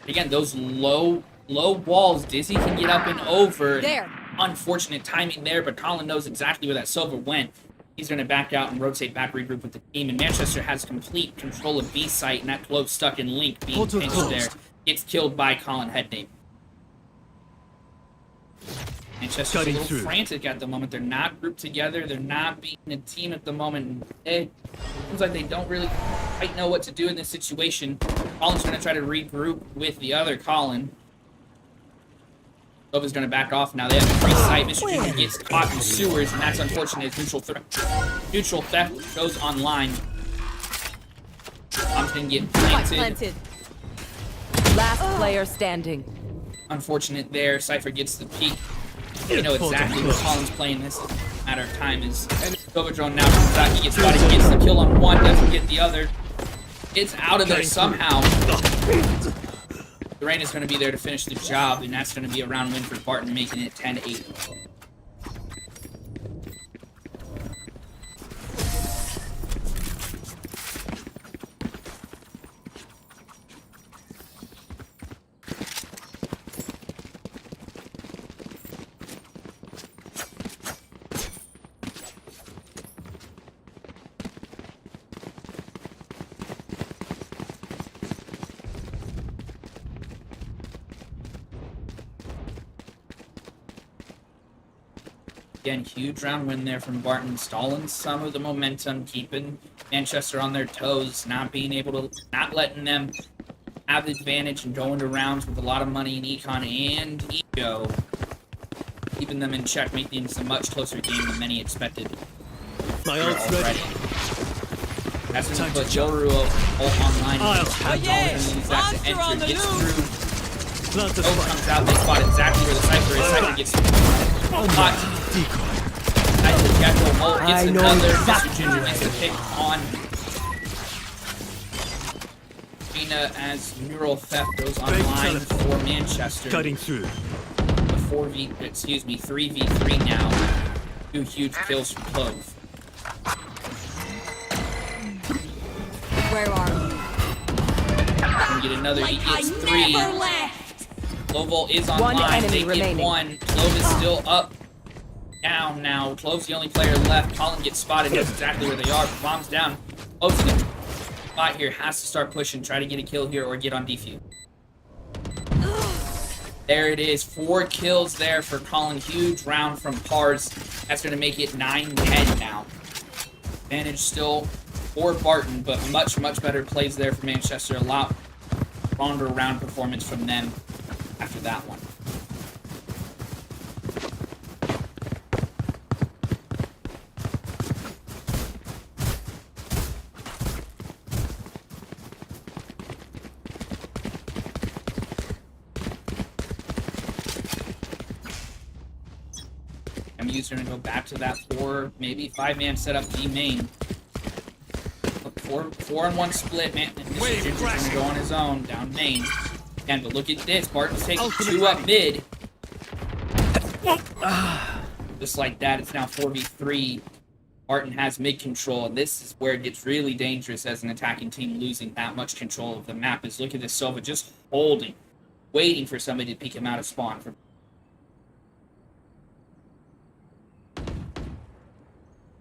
Again, those low walls, Dizzy can get up and over. There. Unfortunate timing there, but Colin knows exactly where that Silva went. He's going to back out and rotate back, regroup with the team. And Manchester has complete control of B site, and that Clove stuck in Link being pinched there. Gets killed by Colin Headname. Manchester's a little frantic at the moment. They're not grouped together. They're not being a team at the moment. It seems like they don't really quite know what to do in this situation. Colin's going to try to regroup with the other Colin. Silva's going to back off now. They have a free sight. Mr. Junior gets caught in sewers, and that's unfortunate. Neutral theft goes online. Bomb's going to get planted. Last player standing. Unfortunate there. Cypher gets the peek. You know exactly where Colin's playing this. Matter of time is Silva drone now comes out. He gets spotted. He gets the kill on one. Doesn't get the other. It's out of there somehow. The rain is going to be there to finish the job, and that's going to be a round win for Barton, making it 10-8. Again, huge round win there from Barton, stalling some of the momentum, keeping Manchester on their toes, not letting them have the advantage and going to rounds with a lot of money in Econ and Ego, keeping them in check, making this a much closer game than many expected. My ult's ready. That's going to put Yoru online. Use that to enter, gets through. Comes out, they spot exactly where the Cypher is. Cypher gets caught. Nice to Gecko. Molt gets another. Mr. Ginger gets the pick on Gina as Mural Theft goes online for Manchester. Cutting through. The 3v3 now. 2 huge kills from Clove. Where are you? Can get another. He gets 3. Clovol is online. They get 1. Clove is still up. Down now. Clove's the only player left. Colin gets spotted. Knows exactly where they are. Bombs down. Clove's in the spot here. Has to start pushing. Try to get a kill here or get on defuse. There it is. 4 kills there for Colin. Huge round from Pars. That's going to make it 9-10 now. Advantage still for Barton, but much, much better plays there for Manchester. A lot stronger round performance from them after that one. MU's going to go back to that 4, maybe 5-man setup B main. 4-on-1 split, man. And Mr. Ginger's going to go on his own down main. Again, but look at this. Barton's taking 2 up mid. Just like that, it's now 4v3. Barton has mid control, and this is where it gets really dangerous as an attacking team losing that much control of the map. Is look at this Silva just holding, waiting for somebody to peek him out of spawn.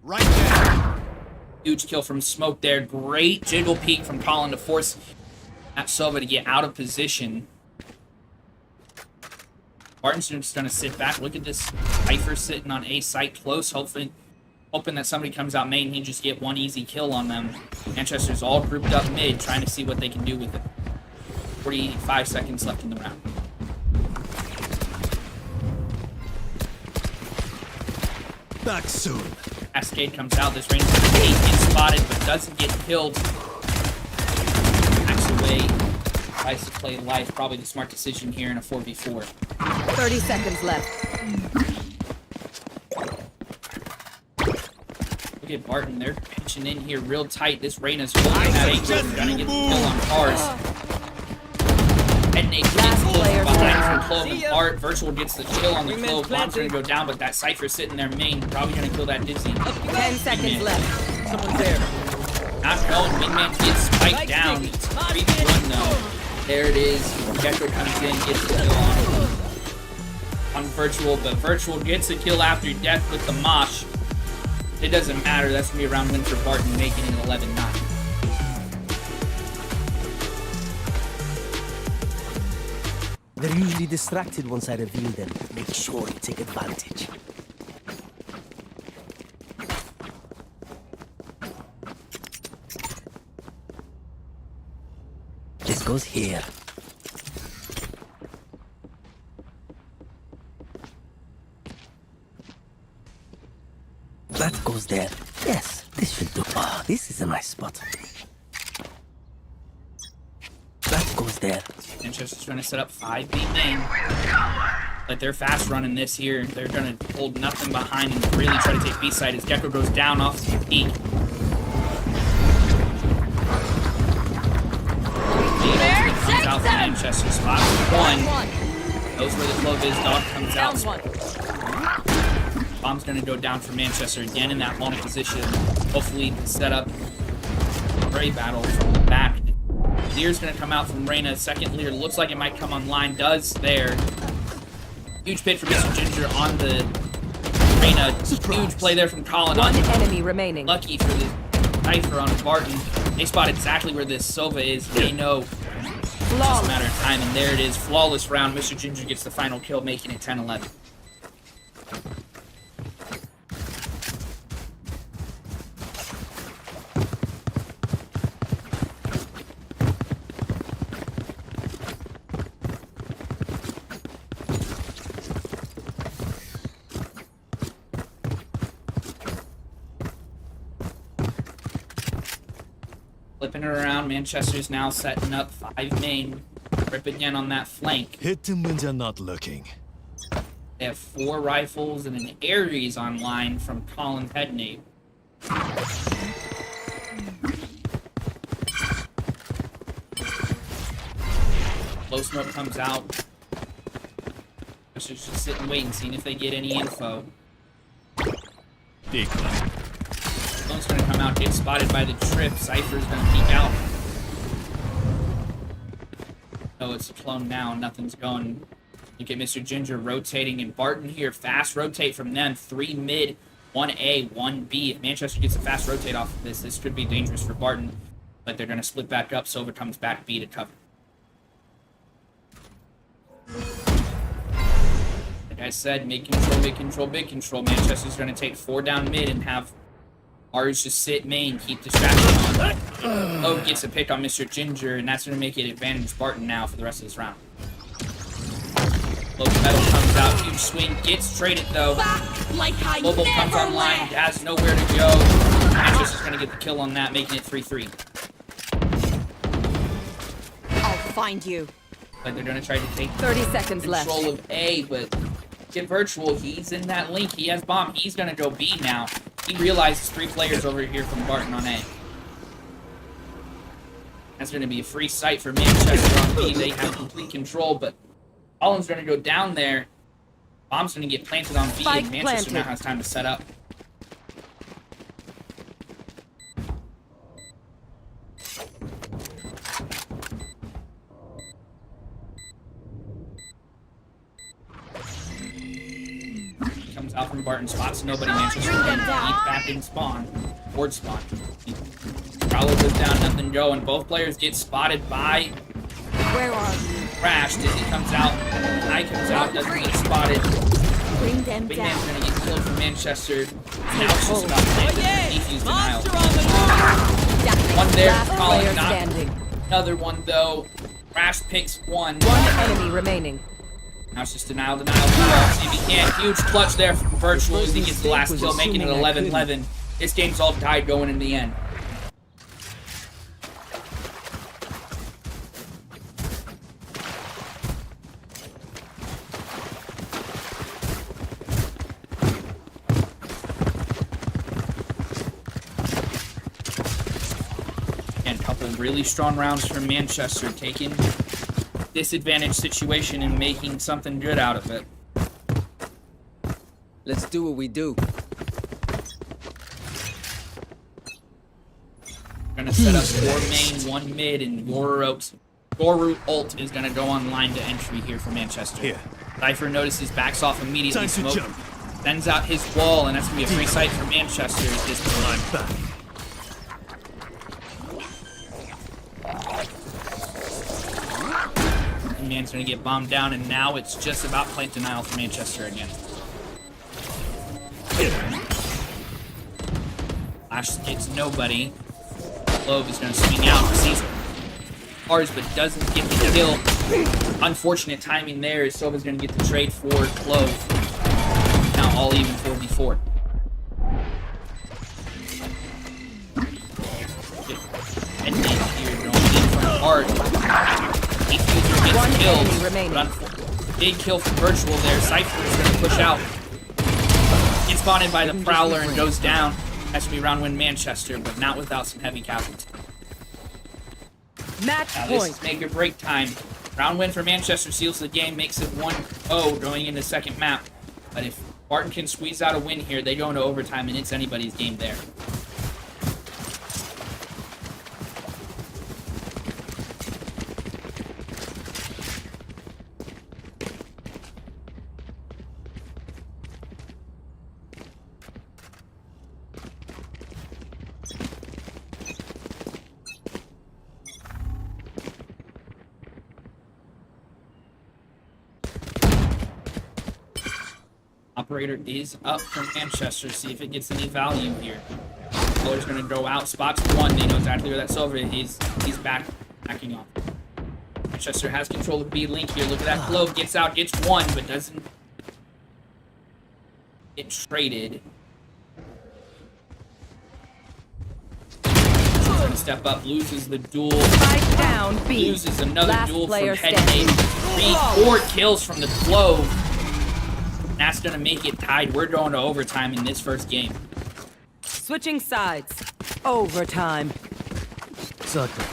Right there. Huge kill from Smoke there. Great jiggle peek from Colin to force at Sova to get out of position. Barton's just going to sit back. Look at this Cypher sitting on A site close, hoping that somebody comes out main and he just get one easy kill on them. Manchester's all grouped up mid, trying to see what they can do with it. 45 seconds left in the round. Back soon. Cascade comes out. This range gets spotted, but doesn't get killed. Backs away. Tries to play life. Probably the smart decision here in a 4v4. 30 seconds left. Look at Barton. They're pinching in here real tight. This Reyna's holding that angle. Gonna get the kill on cars. And Nate gets close behind from Clove and Art. Virtual gets the kill on the Clove. Bomb's gonna go down, but that Cypher sitting there main. Probably gonna kill that Dizzy. 10 seconds left. Someone's there. Not going. Wingman gets spiked down. It's 3v1 though. There it is. Gecko comes in, gets the kill on Virtual, but Virtual gets a kill after death with the Mosh. It doesn't matter. That's gonna be a round win for Barton, making it 11-9. They're usually distracted once I reveal them. Make sure you take advantage. This goes here. That goes there. Yes, this should do. Oh, this is a nice spot. That goes there. Manchester's trying to set up 5B main. But they're fast running this here. They're going to hold nothing behind and really try to take B side as Gecko goes down off the peak. Comes out from Manchester. Spot 1. Knows where the Clove is. Dog comes out. Bomb's going to go down for Manchester again in that long position. Hopefully to set up a great battle from the back. Lear's going to come out from Reyna. Second Lear looks like it might come online. Does there. Huge pit for Mr. Ginger on the Reyna. Huge play there from Colin. One enemy remaining. Lucky for the Cypher on Barton. They spot exactly where this Sova is. They know it's just a matter of time. And there it is. Flawless round. Mr. Ginger gets the final kill, making it 10-11. Flipping it around, Manchester's now setting up 5 main. Rip again on that flank. Hit them when they're not looking. They have 4 rifles and an Ares online from Colin Headnate. Low smoke comes out. Manchester's just sitting waiting, seeing if they get any info. Big one. Stone's gonna come out, get spotted by the trip. Cypher's gonna peek out. Oh, it's a clone now. Nothing's going. Look at Mr. Ginger rotating, and Barton here. Fast rotate from them. 3 mid, 1A, 1B. If Manchester gets a fast rotate off of this, this could be dangerous for Barton. But they're gonna split back up. Silver comes back B to cover. Like I said, mid control, big control, big control. Manchester's gonna take 4 down mid and have Ours just sit main, keep distraction on. Oh, gets a pick on Mr. Ginger, and that's going to make it advantage Barton now for the rest of this round. Low metal comes out, huge swing, gets traded though. Mobile comes online, has nowhere to go. Manchester is going to get the kill on that, making it 3-3. I'll find you. But they're going to try to take 30 seconds left. Control of A, but get Virtual, he's in that link, he has bomb, he's going to go B now. He realizes 3 players over here from Barton on A. That's going to be a free site for Manchester on B. They have complete control, but Colin's going to go down there. Bomb's going to get planted on B, and Manchester now has time to set up. Comes out from Barton, spots nobody. Manchester going back in spawn. Board spawn. Prowler goes down, nothing going. Both players get spotted by Where are you? Crashed as he comes out. I comes out, doesn't get spotted. Bring them Big down. man's gonna get killed from Manchester. Now it's just about defuse denial. One there, Last Colin player knocked. standing. Another one though. Crash picks one. One enemy remaining. Now it's just denial. See if he can. Huge clutch there from Virtual as he gets the last kill, making it 11-11. This game's all tied going in the end. And a couple really strong rounds from Manchester, taking disadvantage situation and making something good out of it. Let's do what we do. Gonna set up 4 main, 1 mid, and Goru ult is gonna go online to entry here for Manchester. Here. Cypher notices, backs off immediately, Time to smoke, jump. sends out his wall, and that's gonna be a free sight for Manchester at this point. I'm back. Man's gonna get bombed down, and now it's just about plant denial for Manchester again. Flash gets nobody. Clove is gonna swing out, sees ours, but doesn't get the kill. Unfortunate timing there, as Sova's gonna get the trade for Clove. Now all even 4v4. And then here going in from Art. Defuser gets One killed. enemy remaining. But big kill from Virtual there. Cypher is going to push out. Gets spotted by the Prowler and goes down. Has to be round win Manchester, but not without some heavy casualties. Match Now this point. is make or break time. Round win for Manchester seals the game, makes it 1-0 going into second map. But if Barton can squeeze out a win here, they go into overtime and it's anybody's game there. Operator is up from Manchester. See if it gets any value here. Buller's gonna go out. Spots one. They know exactly where that silver is. He's backing off. Manchester has control of B link here. Look at that Clove. Gets out, gets one, but doesn't get traded. He's gonna step up, loses the duel. Spike down B. Loses another Last duel from player Head standing. Nate. 4 kills from the Clove. That's gonna make it tied. We're going to overtime in this first game. Switching sides. Overtime. Sucker.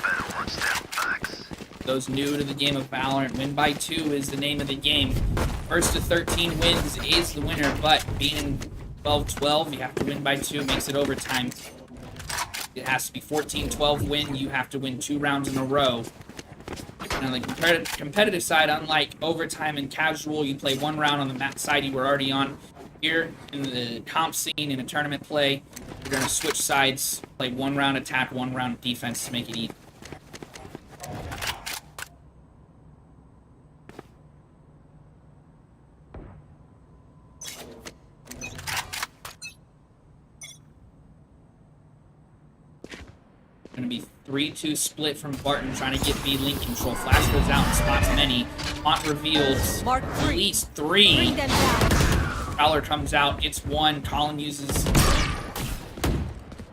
Those new to the game of Valorant, win by 2 is the name of the game. First to 13 wins is the winner, but being in 12-12, you have to win by 2, makes it overtime. It has to be 14-12 win. You have to win 2 rounds in a row. And on the competitive side, unlike overtime and casual, you play 1 round on the map side you were already on. Here in the comp scene, in a tournament play, you're going to switch sides, play 1 round attack, 1 round defense to make it even. Going to be 3-2 split from Barton, trying to get B link control. Flash goes out and spots many. Haunt reveals Mark at three. least 3. Bring them down. Prowler comes out, gets 1. Colin uses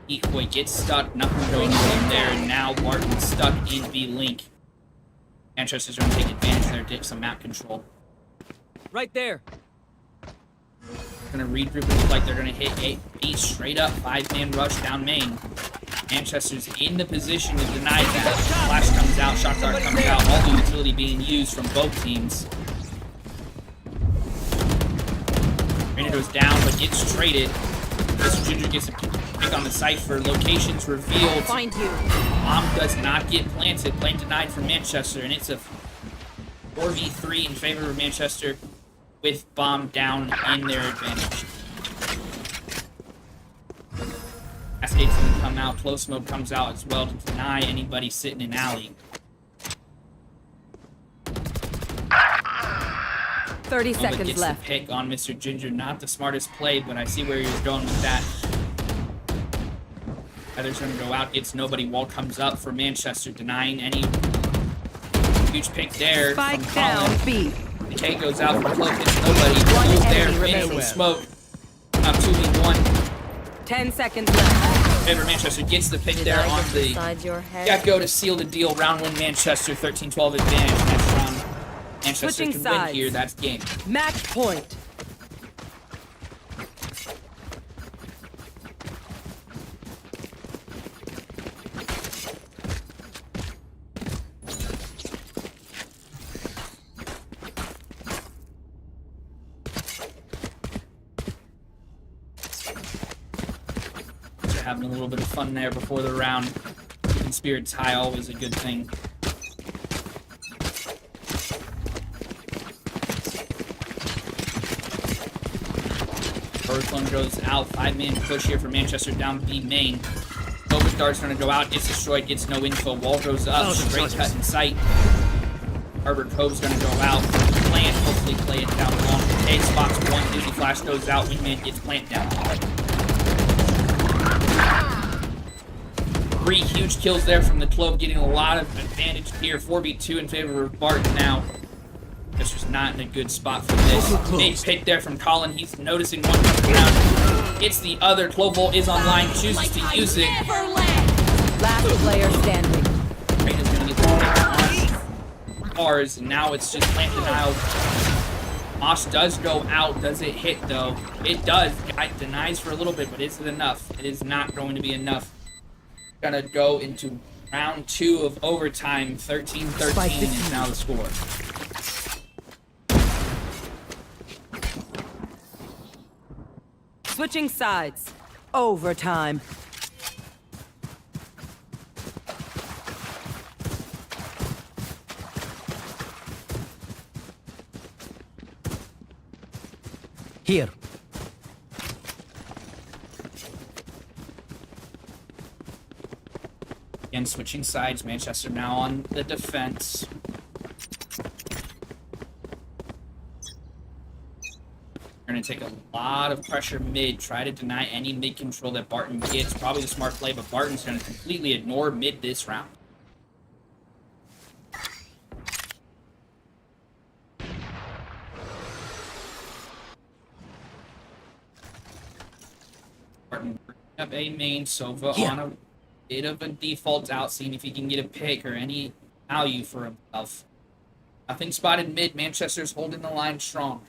Decoy, gets stuck. Nothing going on there, and now Barton's stuck in B link. Manchester's going to take advantage there, get some map control. Right there. Going to regroup and look like they're going to hit B straight up. 5-man rush down main. Manchester's in the position to deny that. Flash comes out, shot dart comes out. All the utility being used from both teams. Rainer goes down, but gets traded. Mr. Ginger gets a pick on the Cypher. Locations revealed. Find you. Bomb does not get planted. Plant denied for Manchester, and it's a 4v3 in favor of Manchester with bomb down in their advantage. Cascade's gonna come out. Close mode comes out as well to deny anybody sitting in alley. 30 Nova seconds gets left. the pick on Mr. Ginger. Not the smartest play, but I see where he was going with that. Heather's going to go out, gets nobody. Wall comes up for Manchester, denying any huge pick there Spike from down Colin. B. The K goes out from close, gets nobody. One Goes there, enemy finished remaining. with smoke. Now 2v1. 10 seconds left. Favor Manchester gets the pick there on the Inside your head. Gecko to seal the deal. Round win Manchester, 13-12 advantage. Next round, Manchester Switching can sides. win here. That's game. Match point. Having a little bit of fun there before the round. Keeping spirits high, always a good thing. First one goes out. 5-man push here for Manchester down B main. Nova Dart's gonna go out, gets destroyed, gets no info. Wall goes up, straight cut in sight. Harbor Cove's gonna go out. Plant, hopefully play it down long. A spots one, Dizzy Flash goes out, Wingman gets Plant down. 3 huge kills there from the Clove, getting a lot of advantage here. 4v2 in favor of Barton now. This was not in a good spot for this. Big pick there from Colin. He's noticing one coming around. It's the other. Clove Bolt is online, chooses to use it. Last player standing. Right is going to get the pick on ours. Now it's just Plant denial. Mosh does go out. Does it hit, though? It does. Guy denies for a little bit, but is it enough? It is not going to be enough. Gonna go into round 2 of overtime. 13-13 is now the score. Switching sides. Overtime. Here. Again, switching sides. Manchester now on the defense. We're going to take a lot of pressure mid. Try to deny any mid control that Barton gets. Probably the smart play, but Barton's going to completely ignore mid this round. Barton bringing up A main. Sova on a bit of a default out, seeing if he can get a pick or any value for himself. Nothing spotted mid. Manchester's holding the line strong.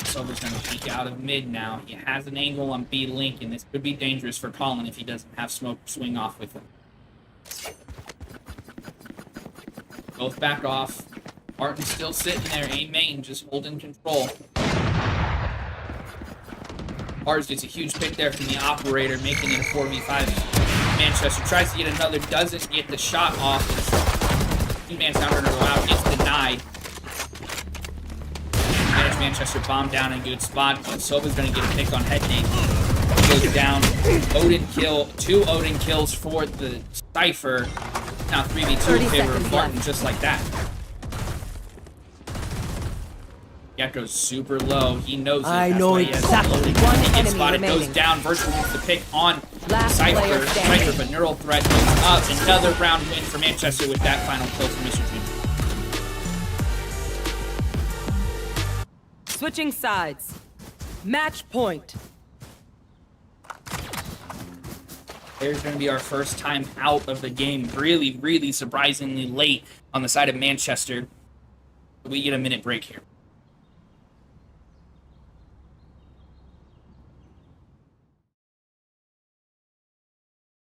Sova's going to peek out of mid now. He has an angle on B Link, and this could be dangerous for Colin if he doesn't have smoke swing off with him. Both back off. Martin's still sitting there. A main just holding control. Ours gets a huge pick there from the operator, making it a 4v5. Manchester tries to get another, doesn't get the shot off. 2-man sounder to go out, gets denied. Manage Manchester bomb down in a good spot, but Sova's going to get a pick on head name. Goes down. Odin kill. 2 Odin kills for the Cypher. Now 3v2 in favor of Barton, just like that. Gecko's super low. He knows it. I know exactly. He gets spotted, goes down. Virtual gets the pick on Cypher. Cypher, but Neural Threat goes up. Another round win for Manchester with that final kill for Mr. Junior. Switching sides. Match point. There's going to be our first time out of the game. Really, really surprisingly late on the side of Manchester. We get a minute break here.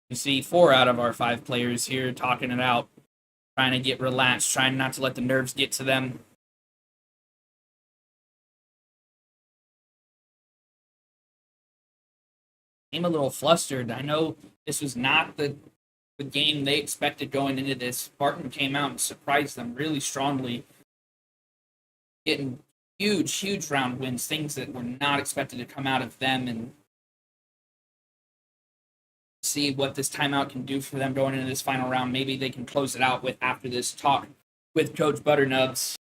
You see 4 out of our 5 players here talking it out, trying to get relaxed, trying not to let the nerves get to them. I'm a little flustered. I know this was not the game they expected going into this. Barton came out and surprised them really strongly, getting huge round wins, things that were not expected to come out of them, and see what this timeout can do for them going into this final round. Maybe they can close it out with after this talk with Coach Butternubs.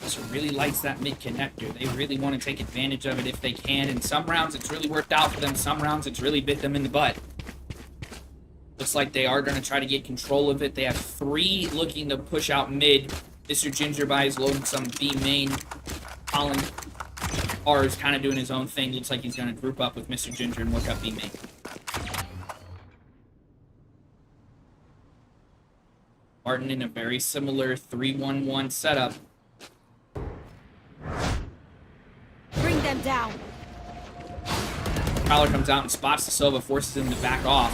So really likes that mid connector. They really want to take advantage of it if they can. In some rounds, it's really worked out for them. Some rounds, it's really bit them in the butt. Looks like they are going to try to get control of it. They have 3 looking to push out mid. Mr. Gingerby is loading some B main. Colin R is kind of doing his own thing. Looks like he's going to group up with Mr. Ginger and work up B main. Martin in a very similar 3-1-1 setup. Bring them down. Prowler comes out and spots the Sova, forces him to back off.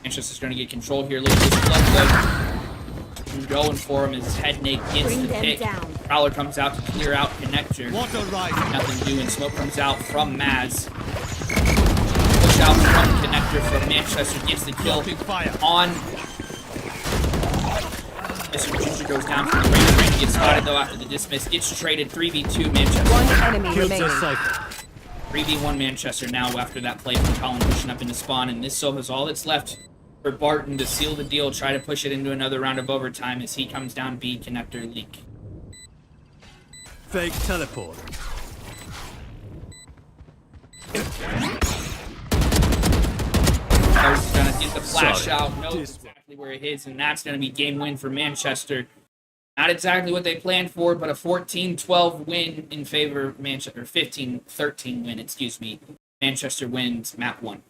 Manchester's going to get control here. Look at this blood going for him. His head Nate gets Bring the them pick. down. Prowler comes out to clear out connector. Water rising. Nothing doing. Smoke comes out from Maz. Push out from connector from Manchester. Gets the kill Blocking fire. on. Mr. Ginger goes down from the range. Gets spotted though after the dismiss. Gets traded 3v2 Manchester. One enemy Kills their remaining. cypher. 3v1 Manchester now after that play from Colin pushing up into spawn. And this Sova's all that's left for Barton to seal the deal, try to push it into another round of overtime as he comes down B connector leak. Fake teleport. There's gonna get the flash Sorry. out, knows exactly where it is, and that's gonna be game win for Manchester. Not exactly what they planned for, but a 14-12 win in favor of Manchester, or 15-13 win, excuse me. Manchester wins map 1.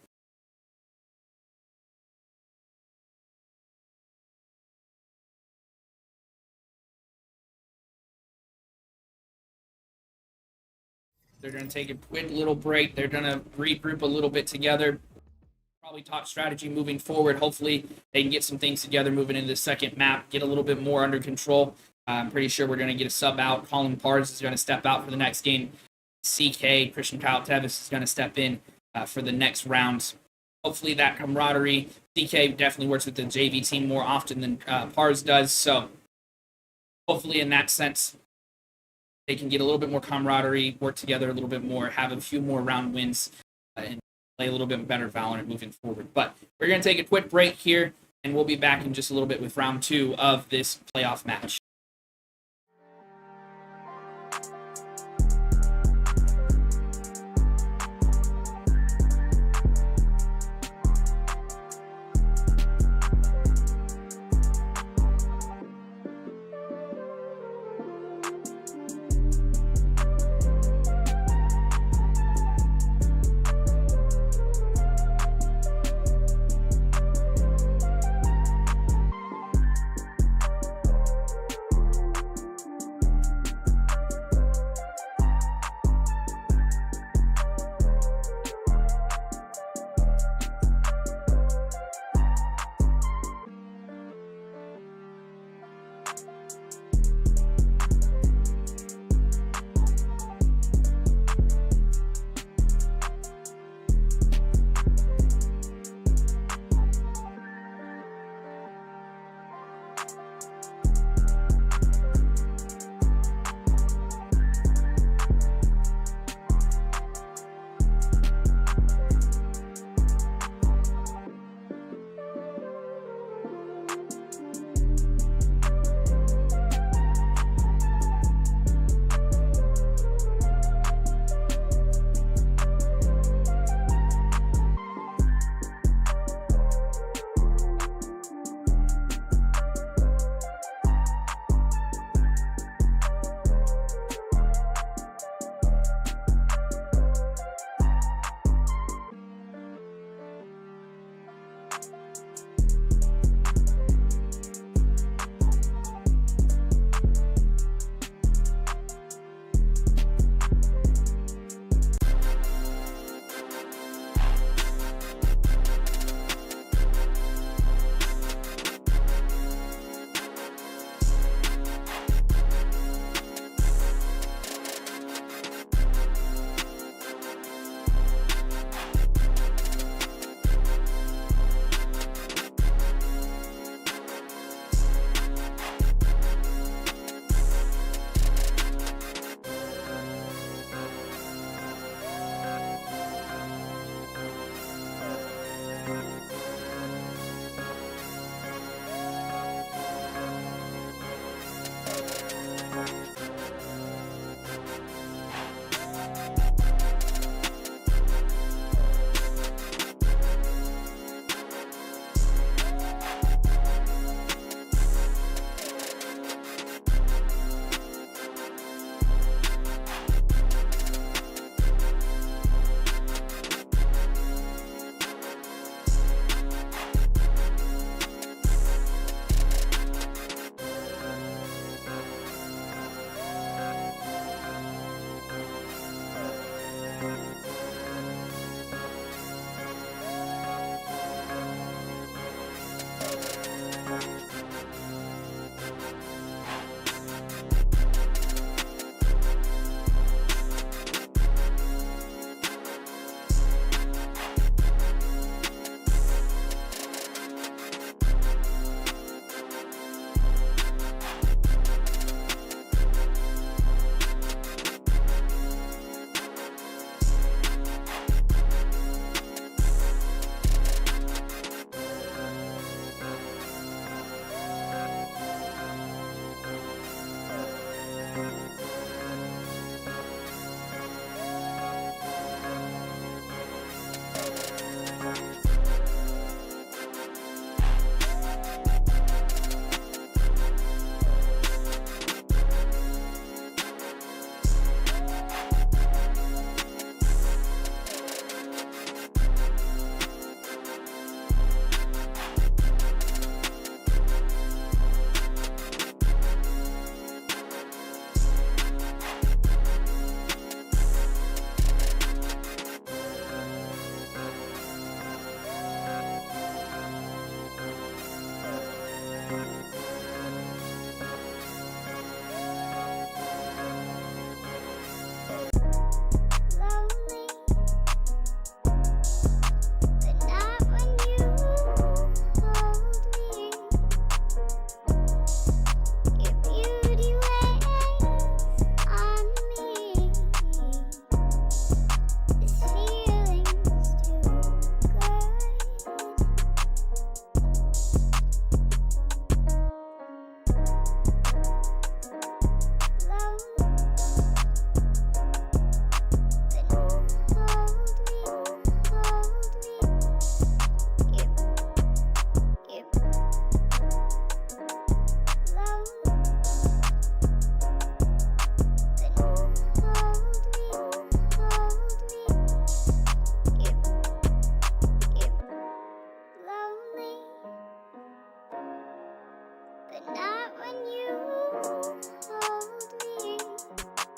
They're going to take a quick little break. They're going to regroup a little bit together. Probably talk strategy moving forward. Hopefully, they can get some things together moving into the second map, get a little bit more under control. I'm pretty sure we're going to get a sub out. Colin Pars is going to step out for the next game. CK, Christian Kyle Tevis, is going to step in for the next round. Hopefully, that camaraderie. CK definitely works with the JV team more often than Pars does. So, hopefully, in that sense, they can get a little bit more camaraderie, work together a little bit more, have a few more round wins, and play a little bit better Valorant moving forward. But we're going to take a quick break here, and we'll be back in just a little bit with round 2 of this playoff match.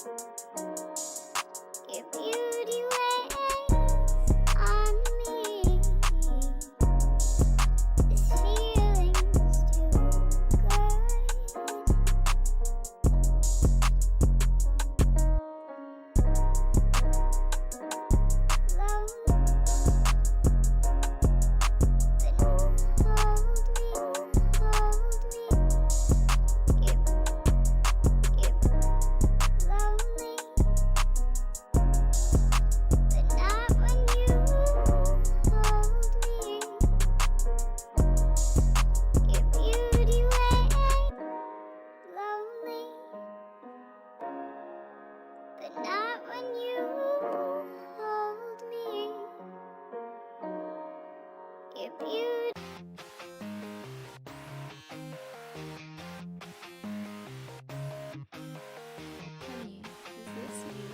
Your beauty weighs on me. This feeling's too good. Not when you hold me. You're beautiful. Honey, is this you?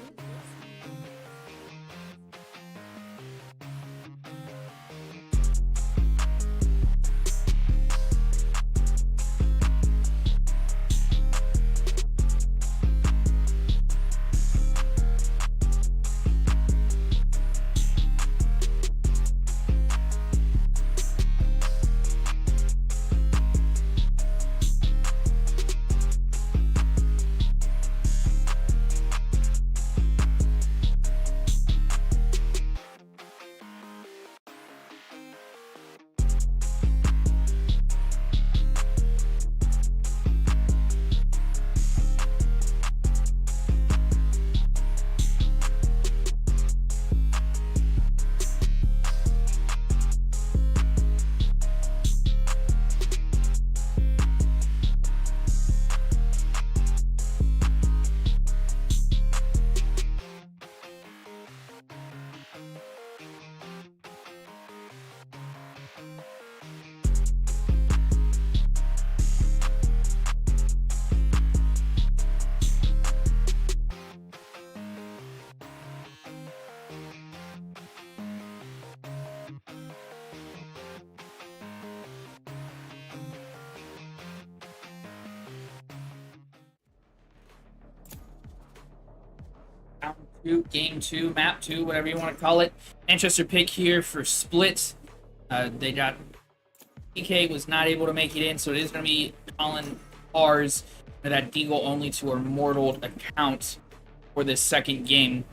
Round 2, game 2, map 2, whatever you want to call it. Manchester pick here for split. They got PK was not able to make it in, so it is going to be Colin R's that Deagle only to a mortal account for this second game.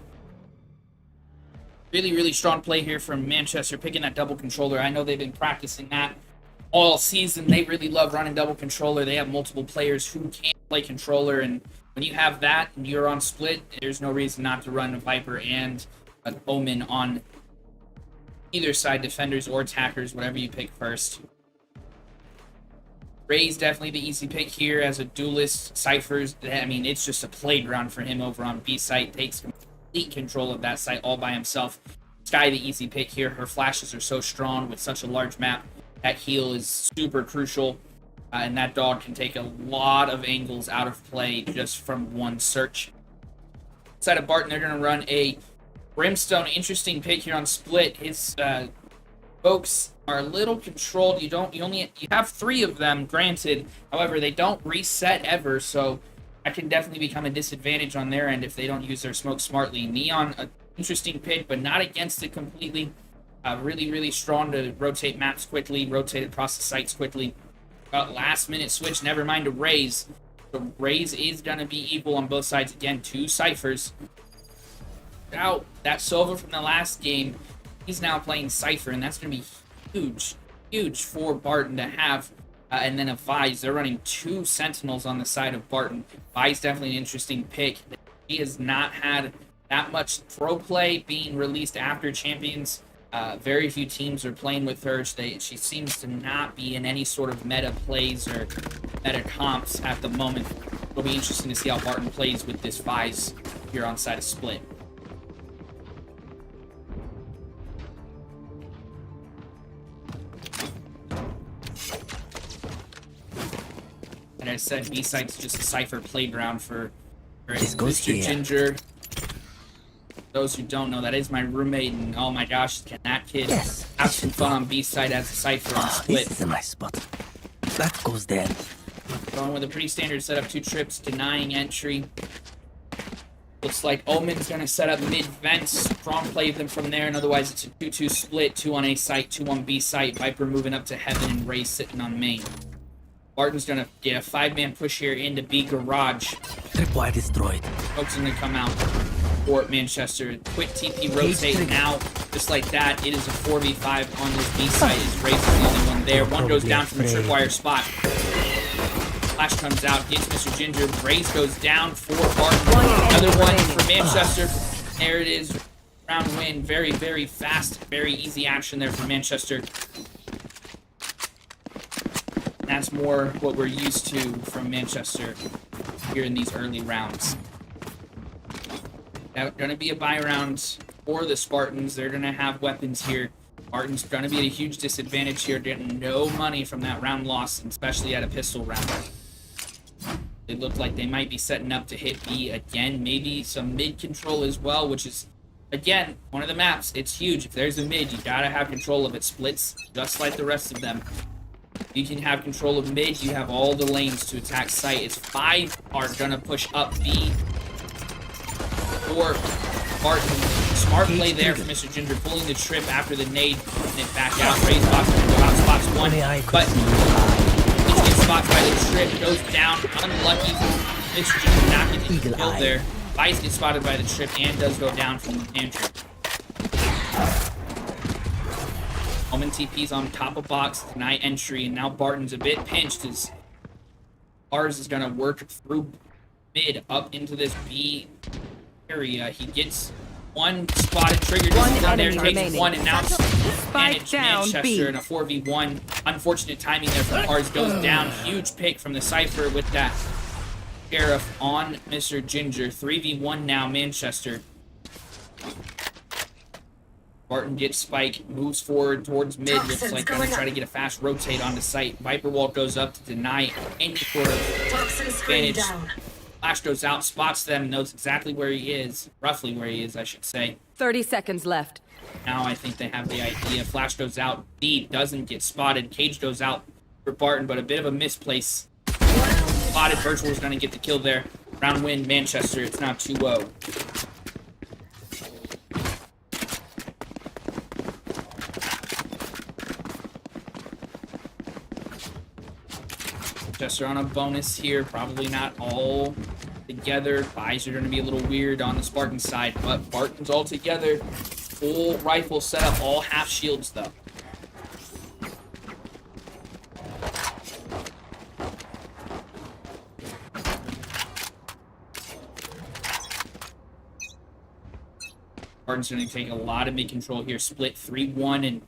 Really, really strong play here from Manchester, picking that double controller. I know they've been practicing that all season. They really love running double controller. They have multiple players who can play controller, and when you have that and you're on split, there's no reason not to run a Viper and an Omen on either side, defenders or attackers, whatever you pick first. Ray's definitely the easy pick here as a duelist. Cypher's, I mean, it's just a playground for him over on B site. Takes complete control of that site all by himself. Sky the easy pick here. Her flashes are so strong with such a large map. That heal is super crucial. And that dog can take a lot of angles out of play just from one search. Inside of Barton, they're going to run a Brimstone. Interesting pick here on split. His folks are a little controlled. You have 3 of them, granted. However, they don't reset ever, so that can definitely become a disadvantage on their end if they don't use their smoke smartly. Neon, an interesting pick, but not against it completely. Really, really strong to rotate maps quickly, rotate across the sites quickly. Last minute switch, never mind a Raze. So Raze is going to be equal on both sides. Again, 2 Cyphers. Out that Sova from the last game, he's now playing Cypher, and that's going to be huge, huge for Barton to have. And then a Vise. They're running 2 Sentinels on the side of Barton. Vise definitely an interesting pick. He has not had that much throw play being released after Champions. Very few teams are playing with her. She seems to not be in any sort of meta plays or meta comps at the moment. It'll be interesting to see how Barton plays with this Vise here on side of split. And I said, B-Site's just a Cypher playground for Mr. Ginger. Those who don't know, that is my roommate, and oh my gosh, can that kid have some fun on B-Side as a Cypher on split. This is a nice spot. That goes there. Going with a pretty standard setup, 2 trips, denying entry. Looks like Omen's going to set up mid-vents. Strong play them from there, and otherwise it's a 2-2 split. 2 on A site, 2 on B site. Viper moving up to Heaven, and Ray sitting on main. Barton's going to get a 5-man push here into B garage. Tripwire destroyed. Folks are going to come out for Manchester. Quick TP rotate now. Just like that, it is a 4v5 on this B site. As Ray's the only one there. One goes down from the tripwire spot. Flash comes out, gets Mr. Ginger. Braze goes down for Barton. Another one for Manchester. There it is. Round win. Very, very fast. Very easy action there for Manchester. That's more what we're used to from Manchester here in these early rounds. Now, going to be a buy round for the Spartans. They're going to have weapons here. Spartans going to be at a huge disadvantage here, getting no money from that round loss, especially at a pistol round. It looked like they might be setting up to hit B again. Maybe some mid control as well, which is, again, one of the maps. It's huge. If there's a mid, you gotta have control of it. Splits just like the rest of them. If you can have control of mid, you have all the lanes to attack site. It's 5 are gonna push up B. Or Barton. Smart play there for Mr. Ginger, pulling the trip after the nade, putting it back out. Ray's box gonna go out, spots one, but gets spotted by the trip, goes down, unlucky. Mr. Ginger not getting killed there. Vice gets spotted by the trip and does go down from the pantry. Omen TP's on top of box, deny entry, and now Barton's a bit pinched as ours is gonna work through mid up into this B area. He gets one spotted, trigger just down there, takes one, and now managed Manchester in a 4v1. Unfortunate timing there from ours, goes down. Huge pick from the Cypher with that Sheriff on Mr. Ginger. 3v1 now, Manchester. Barton gets spike, moves forward towards mid. Looks like gonna try to get a fast rotate onto site. Viper Wall goes up to deny any sort of advantage. Flash goes out, spots them, knows exactly where he is. Roughly where he is, I should say. 30 seconds left. Now I think they have the idea. Flash goes out deep, doesn't get spotted. Cage goes out for Barton, but a bit of a misplace. Spotted, Virtual's going to get the kill there. Round win, Manchester. It's now 2-0. Manchester on a bonus here. Probably not all together. Buys are going to be a little weird on the Spartan side, but Barton's all together. Full rifle setup, all half shields though. Barton's going to take a lot of mid control here. Split 3-1, and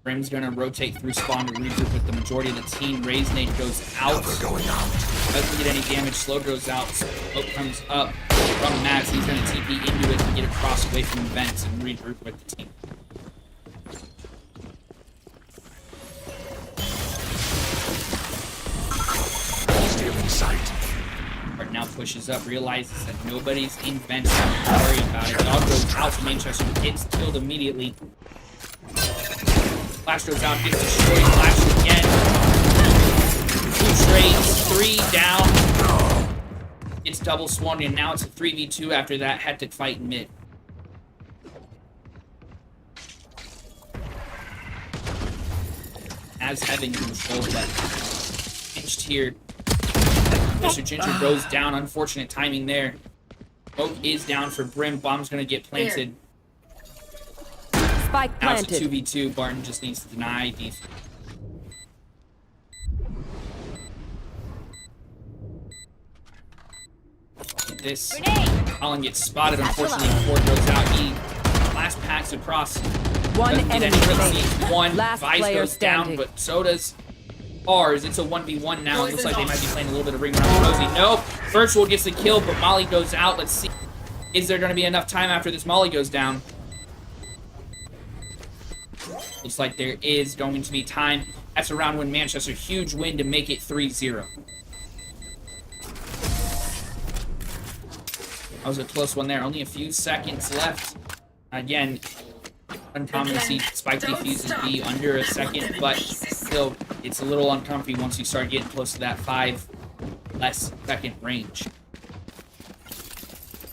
Brim's going to rotate through spawn to regroup with the majority of the team. Raise nade goes out. Doesn't get any damage. Slow goes out. Smoke comes up from Max. He's going to TP into it and get across away from the vents and regroup with the team. Stealing sight. Bart now pushes up, realizes that nobody's in vents. Don't worry about it. Dog goes out to Manchester. Gets killed immediately. Flash goes out, gets destroyed. Flash again. 2 trades, 3 down. It's double swung, and now it's a 3v2 after that hectic fight in mid. As having control, but pinched here. Mr. Ginger goes down. Unfortunate timing there. Smoke is down for Brim. Bomb's gonna get planted. Spike Now it's a planted. 2v2. Barton just needs to deny these. This Colin gets spotted, unfortunately, before it goes out. He last packs across. One Doesn't get enemy any remaining. hits. One Last Vice player goes down, standing. but so does ours. It's a 1v1 now. It looks like they might be playing a little bit of ring around Rosie. Nope. Virtual gets the kill, but Molly goes out. Let's see. Is there going to be enough time after this Molly goes down? Looks like there is going to be time. That's a round win, Manchester. Huge win to make it 3-0. That was a close one there. Only a few seconds left. Again, uncommon to see Spike defuses B under a second, but still, it's a little uncomfy once you start getting close to that 5 less second range.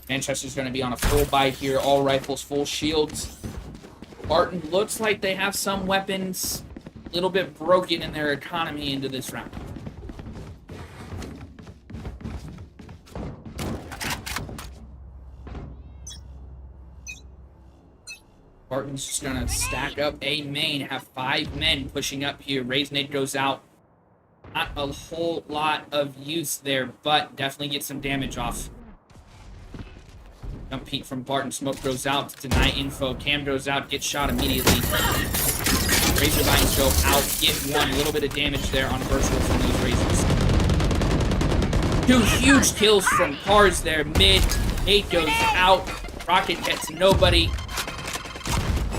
Manchester's going to be on a full buy here. All rifles, full shields. Barton looks like they have some weapons a little bit broken in their economy into this round. Barton's just going to stack up a main, have 5 men pushing up here. Raise nade goes out. Not a whole lot of use there, but definitely get some damage off. Jump peek from Barton. Smoke goes out to deny info. Cam goes out, gets shot immediately. Razor vines go out, get 1. A little bit of damage there on Versatile from those Razors. 2 huge kills from Cars there. Mid. 8 goes out. Rocket gets nobody.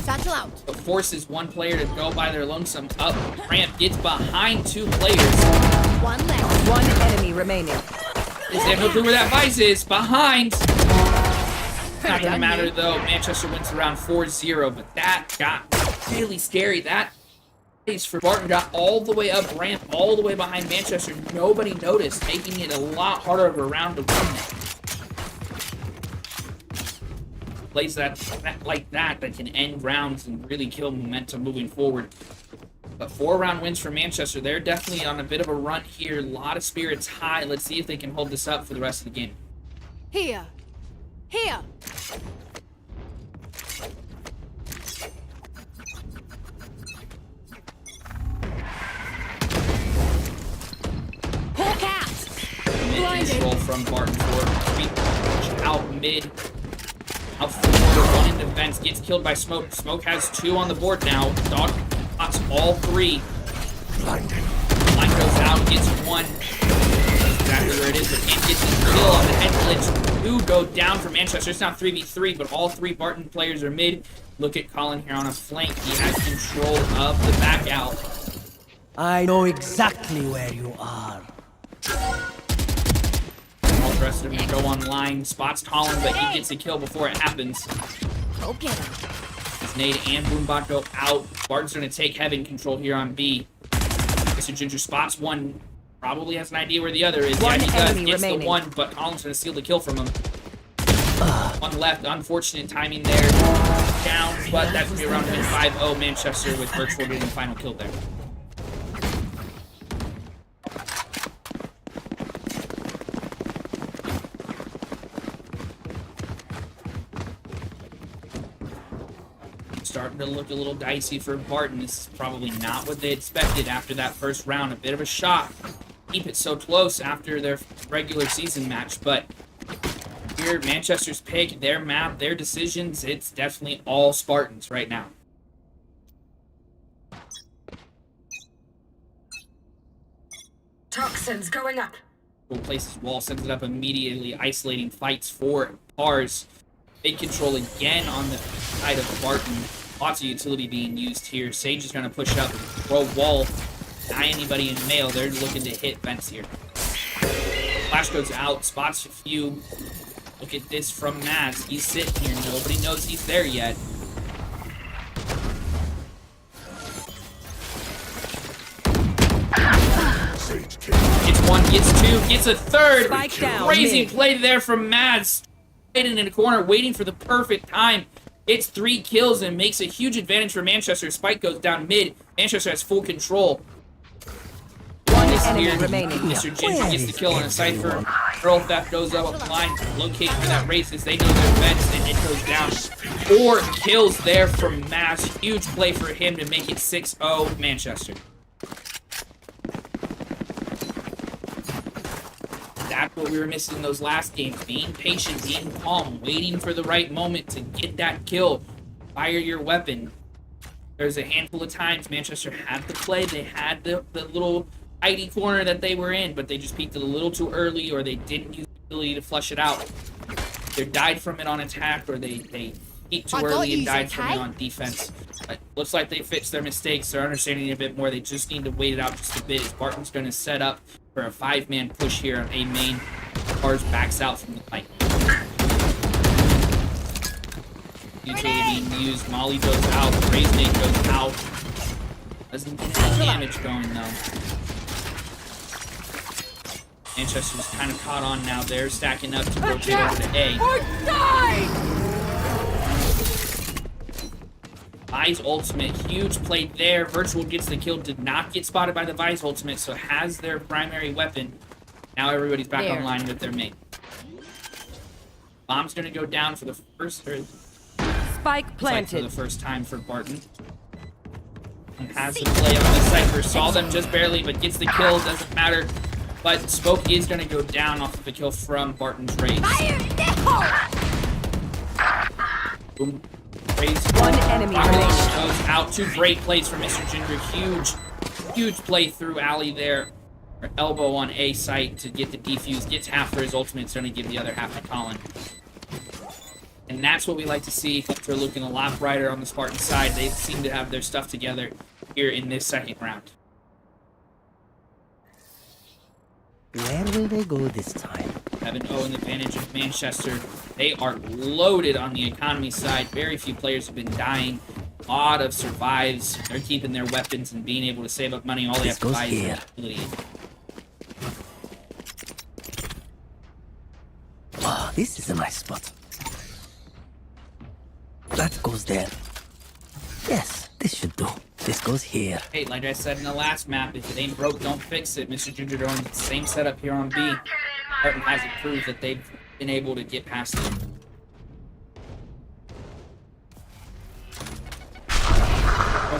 Satchel out. But forces 1 player to go by their lonesome up. Ramp gets behind 2 players. 1 left. 1 enemy remaining. They have no clue where that Vice is. Behind. Not gonna matter though. Manchester wins around 4-0, but that got really scary. That place for Barton got all the way up ramp, all the way behind Manchester. Nobody noticed, making it a lot harder of a round to win. Plays that can end rounds and really kill momentum moving forward. But 4-round wins for Manchester. They're definitely on a bit of a run here. A lot of spirits high. Let's see if they can hold this up for the rest of the game. Here. Here. Hawk out. Mid control from Barton for 3 out mid. Out 4, 1 in defense, gets killed by Smoke. Smoke has 2 on the board now. Dog spots all 3. Blinding. Line goes out, gets 1. Exactly where it is, but can't get the kill on the head glitch. 2 go down for Manchester. It's not 3v3, but all 3 Barton players are mid. Look at Colin here on a flank. He has control of the back out. I know exactly where you are. All the rest of them go online. Spots Colin, but he gets a kill before it happens. Go get him. His nade and Boombot go out. Barton's going to take heaven control here on B. Mr. Ginger spots 1. Probably has an idea where the other is. Yeah, he does. Gets the 1, but Colin's going to steal the kill from him. 1 left. Unfortunate timing there. Down, but that's going to be around 5-0 Manchester with Virtual getting the final kill there. Starting to look a little dicey for Barton. This is probably not what they expected after that first round. A bit of a shock. Keep it so close after their regular season match, but here, Manchester's pick, their map, their decisions, it's definitely all Spartans right now. Toxins going up. Places wall, sends it up immediately, isolating fights for Pars. Big control again on the side of Barton. Lots of utility being used here. Sage is going to push up, throw wall, deny anybody in mail. They're looking to hit vents here. Flash goes out, spots a few. Look at this from Maz. He's sitting here. Nobody knows he's there yet. Gets 1, gets 2, gets a 3rd. Spike down, Crazy mid. play there from Maz. Hidden in a corner, waiting for the perfect time. It's 3 kills and makes a huge advantage for Manchester. Spike goes down mid. Manchester has full control. 1 This enemy here, remaining. Mr. Ginger gets the kill on a Cypher. Girl Theft goes up the line, locating for that race as they know their vents, and it goes down. 4 kills there from Maz. Huge play for him to make it 6-0 Manchester. That's what we were missing in those last games. Being patient, being calm, waiting for the right moment to get that kill. Fire your weapon. There's a handful of times Manchester had the play. They had the little tidy corner that they were in, but they just peeked it a little too early, or they didn't use the ability to flush it out. They died from it on attack, or they peeked too early and died from it on defense. But looks like they fixed their mistakes. They're understanding it a bit more. They just need to wait it out just a bit. As Barton's going to set up for a 5-man push here on A main. Pars backs out from the fight. Utility being used. Molly goes out. Raise nade goes out. Doesn't get any damage going though. Manchester's kind of caught on now. They're stacking up to rotate over to A. Vi's ultimate, huge play there. Virtual gets the kill, did not get spotted by the Vi's ultimate, so has their primary weapon. Now everybody's back online with their main. Bomb's gonna go down for the first, Spike planted. for the first time for Barton. And has the play on the Cypher. Saw them just barely, but gets the kill, doesn't matter. But Smoke is gonna go down off of the kill from Barton's raise. Boom. Raise. One enemy remaining. Goes out. Two great plays from Mr. Ginger. Huge play through alley there. Or elbow on A site to get the defuse. Gets half for his ultimate. It's going to give the other half to Colin. And that's what we like to see. They're looking a lot brighter on the Spartan side. They seem to have their stuff together here in this second round. Where will they go this time? Have an 0 advantage of Manchester. They are loaded on the economy side. Very few players have been dying. A lot of survives. They're keeping their weapons and being able to save up money. All they have to buy is ability. Oh, this is a nice spot. That goes there. Yes, this should do. This goes here. Hey, like I said in the last map, if it ain't broke, don't fix it. Mr. Ginger doing the same setup here on B. Barton hasn't proved that they've been able to get past it.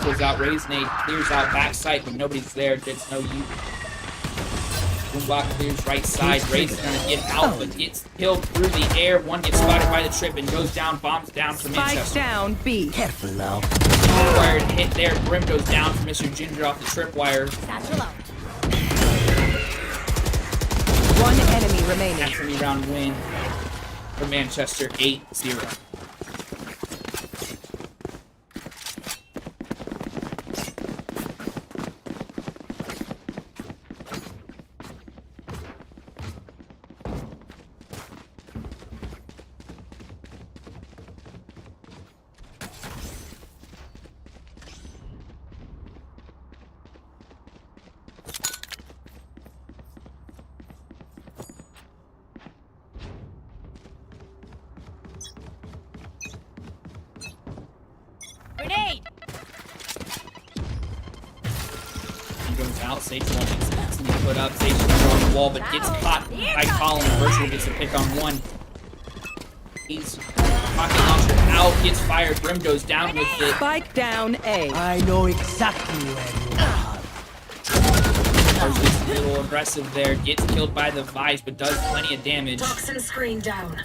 Goes out, raise nade, clears out backside, but nobody's there. Gets no use. Boombot clears right side. Raze is gonna get out, but gets killed through the air. One gets spotted by the trip and goes down. Bombs down for Spike Manchester. down B. Careful now. Wired hit there. Grim goes down for Mr. Ginger off the tripwire. One enemy remaining. That's a round win for Manchester, 8-0. Grenade! He goes out. Sage wall makes sense to put up. Sage is on the wall, but gets caught by Colin. Virtual gets a pick on one. He's rocket launcher out, gets fired. Grim goes down with it. Spike down A. I know exactly where you are. Mars gets a little aggressive there. Gets killed by the Vice, but does plenty of damage. Toxin screen down.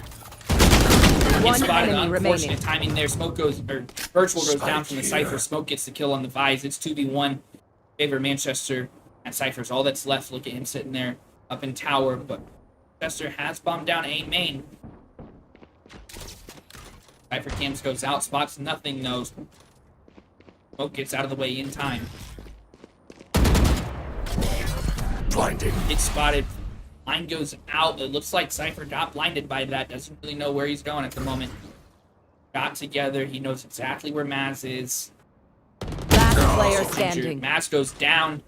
Gets One spotted. enemy Unfortunate remaining. timing there. Smoke goes, or Virtual goes down from the Cypher. Smoke gets the kill on the Vice. It's 2v1. Favor Manchester and Cypher's all that's left. Look at him sitting there up in tower, but Manchester has bombed down A main. Cypher Cams goes out, spots nothing, though. Smoke gets out of the way in time. Blinding. Gets spotted. Line goes out. It looks like Cypher got blinded by that. Doesn't really know where he's going at the moment. Got together. He knows exactly where Maz is. Last player Injured. standing. Maz goes down,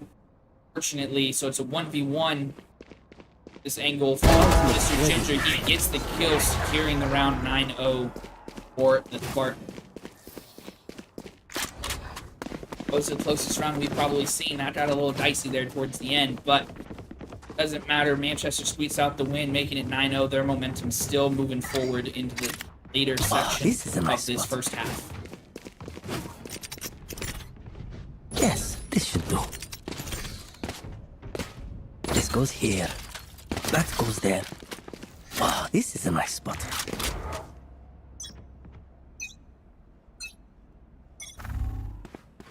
fortunately, so it's a 1v1. This angle from Mr. Ginger. He gets the kill, securing the round 9-0 for the Spartan. Was the closest round we've probably seen. That got a little dicey there towards the end, but doesn't matter. Manchester squeaks out the win, making it 9-0. Their momentum's still moving forward into the later section this is a nice of this spot. first half. Yes, this should do. This goes here. That goes there. Oh, this is a nice spot.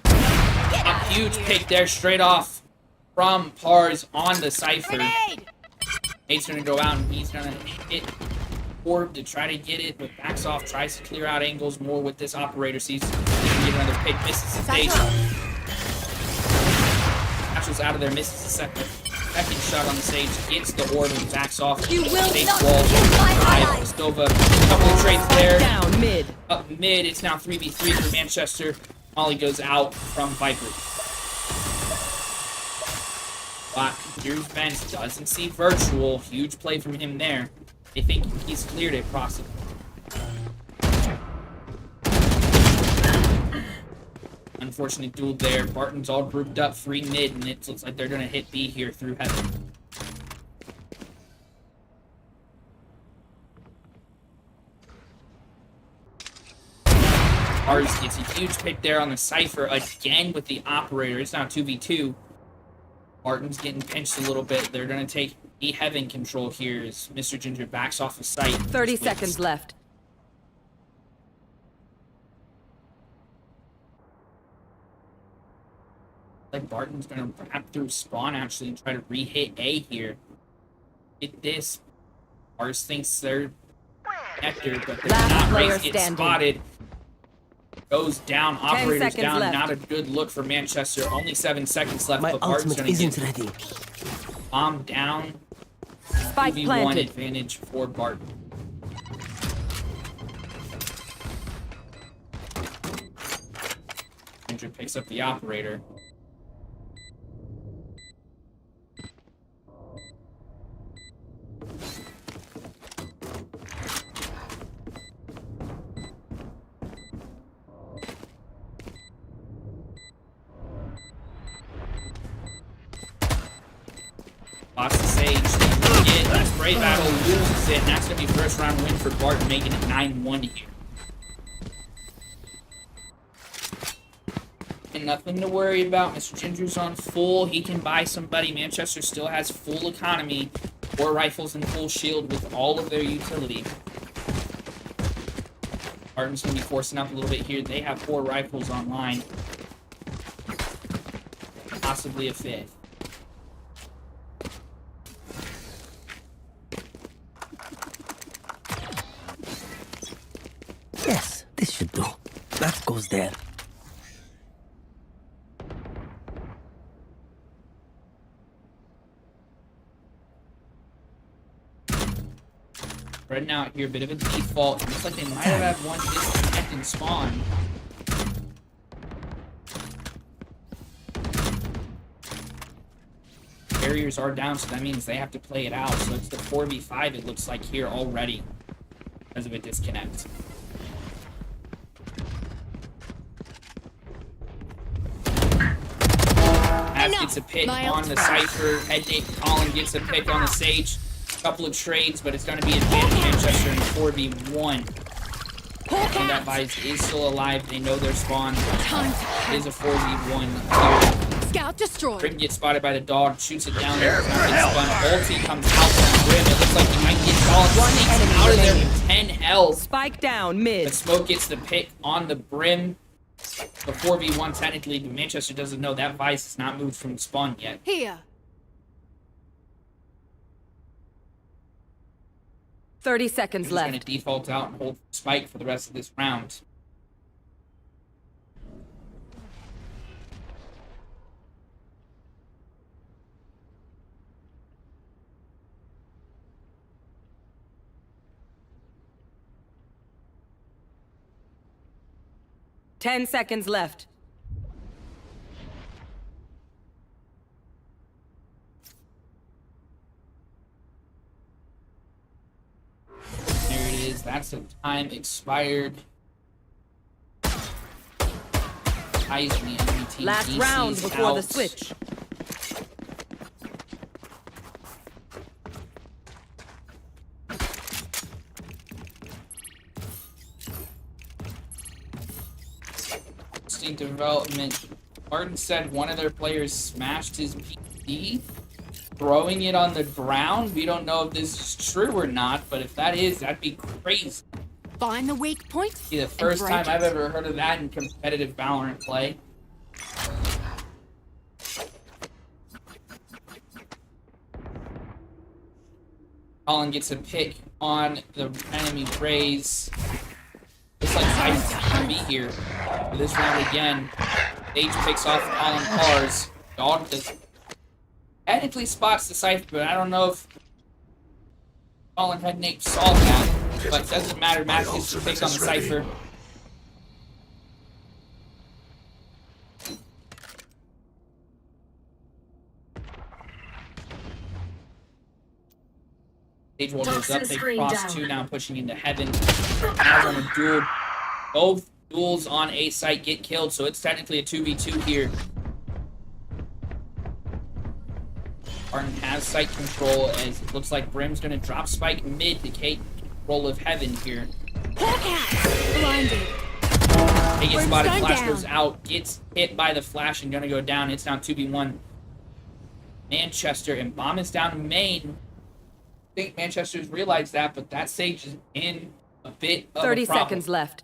A huge pick there, straight off from Pars on the Cypher. Grenade! Nate's gonna go out and he's gonna hit Orb to try to get it, but backs off, tries to clear out angles more with this operator. Sees he can get another pick, misses the face. Captures out of there, misses the second shot on the Sage, gets the Orb and backs off. You will Sage not wall. kill my ally. Stova, a couple of trades there. Down mid. Up mid, it's now 3v3 for Manchester. Molly goes out from Viper. But here's Vance, doesn't see virtual. Huge play from him there. They think he's cleared it, possibly. Unfortunate duel there. Barton's all grouped up, 3 mid, and it looks like they're going to hit B here through heaven. Ours gets a huge pick there on the Cypher again with the operator. It's now 2v2. Barton's getting pinched a little bit. They're going to take B heaven control here as Mr. Ginger backs off the site. 30 seconds left. Like Barton's going to wrap through spawn actually and try to re-hit A here. Hit this. Ours thinks they're connector, but they're Last not. player Race gets standing. spotted. Goes down. Operator's seconds down. left. Not a good look for Manchester. Only 7 seconds left, My but Barton's ultimate going to isn't get ready. bomb down. Spike 2v1 planted. advantage for Barton. Ginger picks up the operator. Lost the Sage. That's Brave Battle loses it. And that's going to be first round win for Barton, making it 9-1 here. And nothing to worry about. Mr. Ginger's on full. He can buy somebody. Manchester still has full economy. 4 rifles and full shield with all of their utility. Barton's going to be forcing up a little bit here. They have 4 rifles online. Possibly a 5th. Yes, this should do. That goes there. Spreading out here, a bit of a default. It looks like they might have had one disconnect and spawn. Barriers are down, so that means they have to play it out. So it's the 4v5 it looks like here already because of a disconnect. Matt gets a pick on the Cypher. Head Nate Colin gets a pick on the Sage. Couple of trades, but it's going to be advantage Manchester in 4v1. And that Vice is still alive. They know their spawn. It is a 4v1 here. Scout destroyed. Brim gets spotted by the dog, shoots it down there. Ulti comes out from Brim. It looks like he might get Colin. Sneaks out of there with 10 health. Spike down But mid. Smoke gets the pick on the Brim. The 4v1 technically, but Manchester doesn't know that Vice is not moved from spawn yet. Here. 30 He's seconds just going to left. default out and hold Spike for the rest of this round. Ten seconds left. There it is. That's the time expired. Ties in the enemy team. Last DC's round before the out. switch. Interesting development. Martin said one of their players smashed his PC, throwing it on the ground. We don't know if this is true or not, but if that is, that'd be crazy. Find the weak point. Be the first time I've ever heard of that in competitive Valorant play. Colin gets a pick on the enemy Raze. Looks like Titans gonna be here for this round again. Sage picks off Colin Cars. Dog does technically spots the Cypher, but I don't know if Colin Head Nate saw that. But it doesn't matter. Matt gets the pick on the Cypher. Stage wall goes up, they cross 2 now, pushing into heaven. Now on a duel. Both duels on A site get killed, so it's technically a 2v2 here. Barton has site control as it looks like Brim's gonna drop Spike mid to take control of heaven here. Blinded. They get spotted, Flash goes out, gets hit by the Flash and gonna go down. It's now 2v1. Manchester, and Bomb is down main. I think Manchester's realized that, but that Sage is in a bit of 30 a problem. seconds left.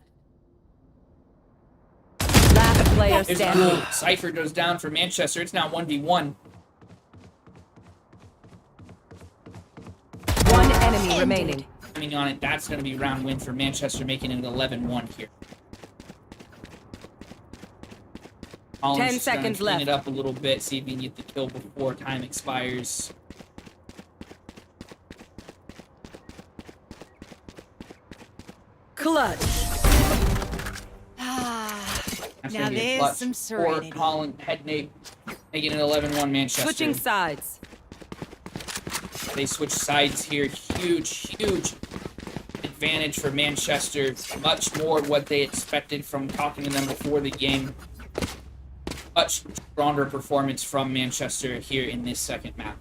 Last player There's a standing. duel. Cypher goes down for Manchester. It's now 1v1. One enemy remaining. Coming on it, that's going to be round win for Manchester, making it 11-1 here. Collins 10 just gonna seconds clean left. it up a little bit, see if he can get the kill before time expires. Clutch. That's Now gonna be a there's clutch some for serenity. Colin Headnate, making it 11-1 Manchester. Switching sides. They switch sides here. Huge advantage for Manchester. Much more what they expected from talking to them before the game. Much stronger performance from Manchester here in this second map.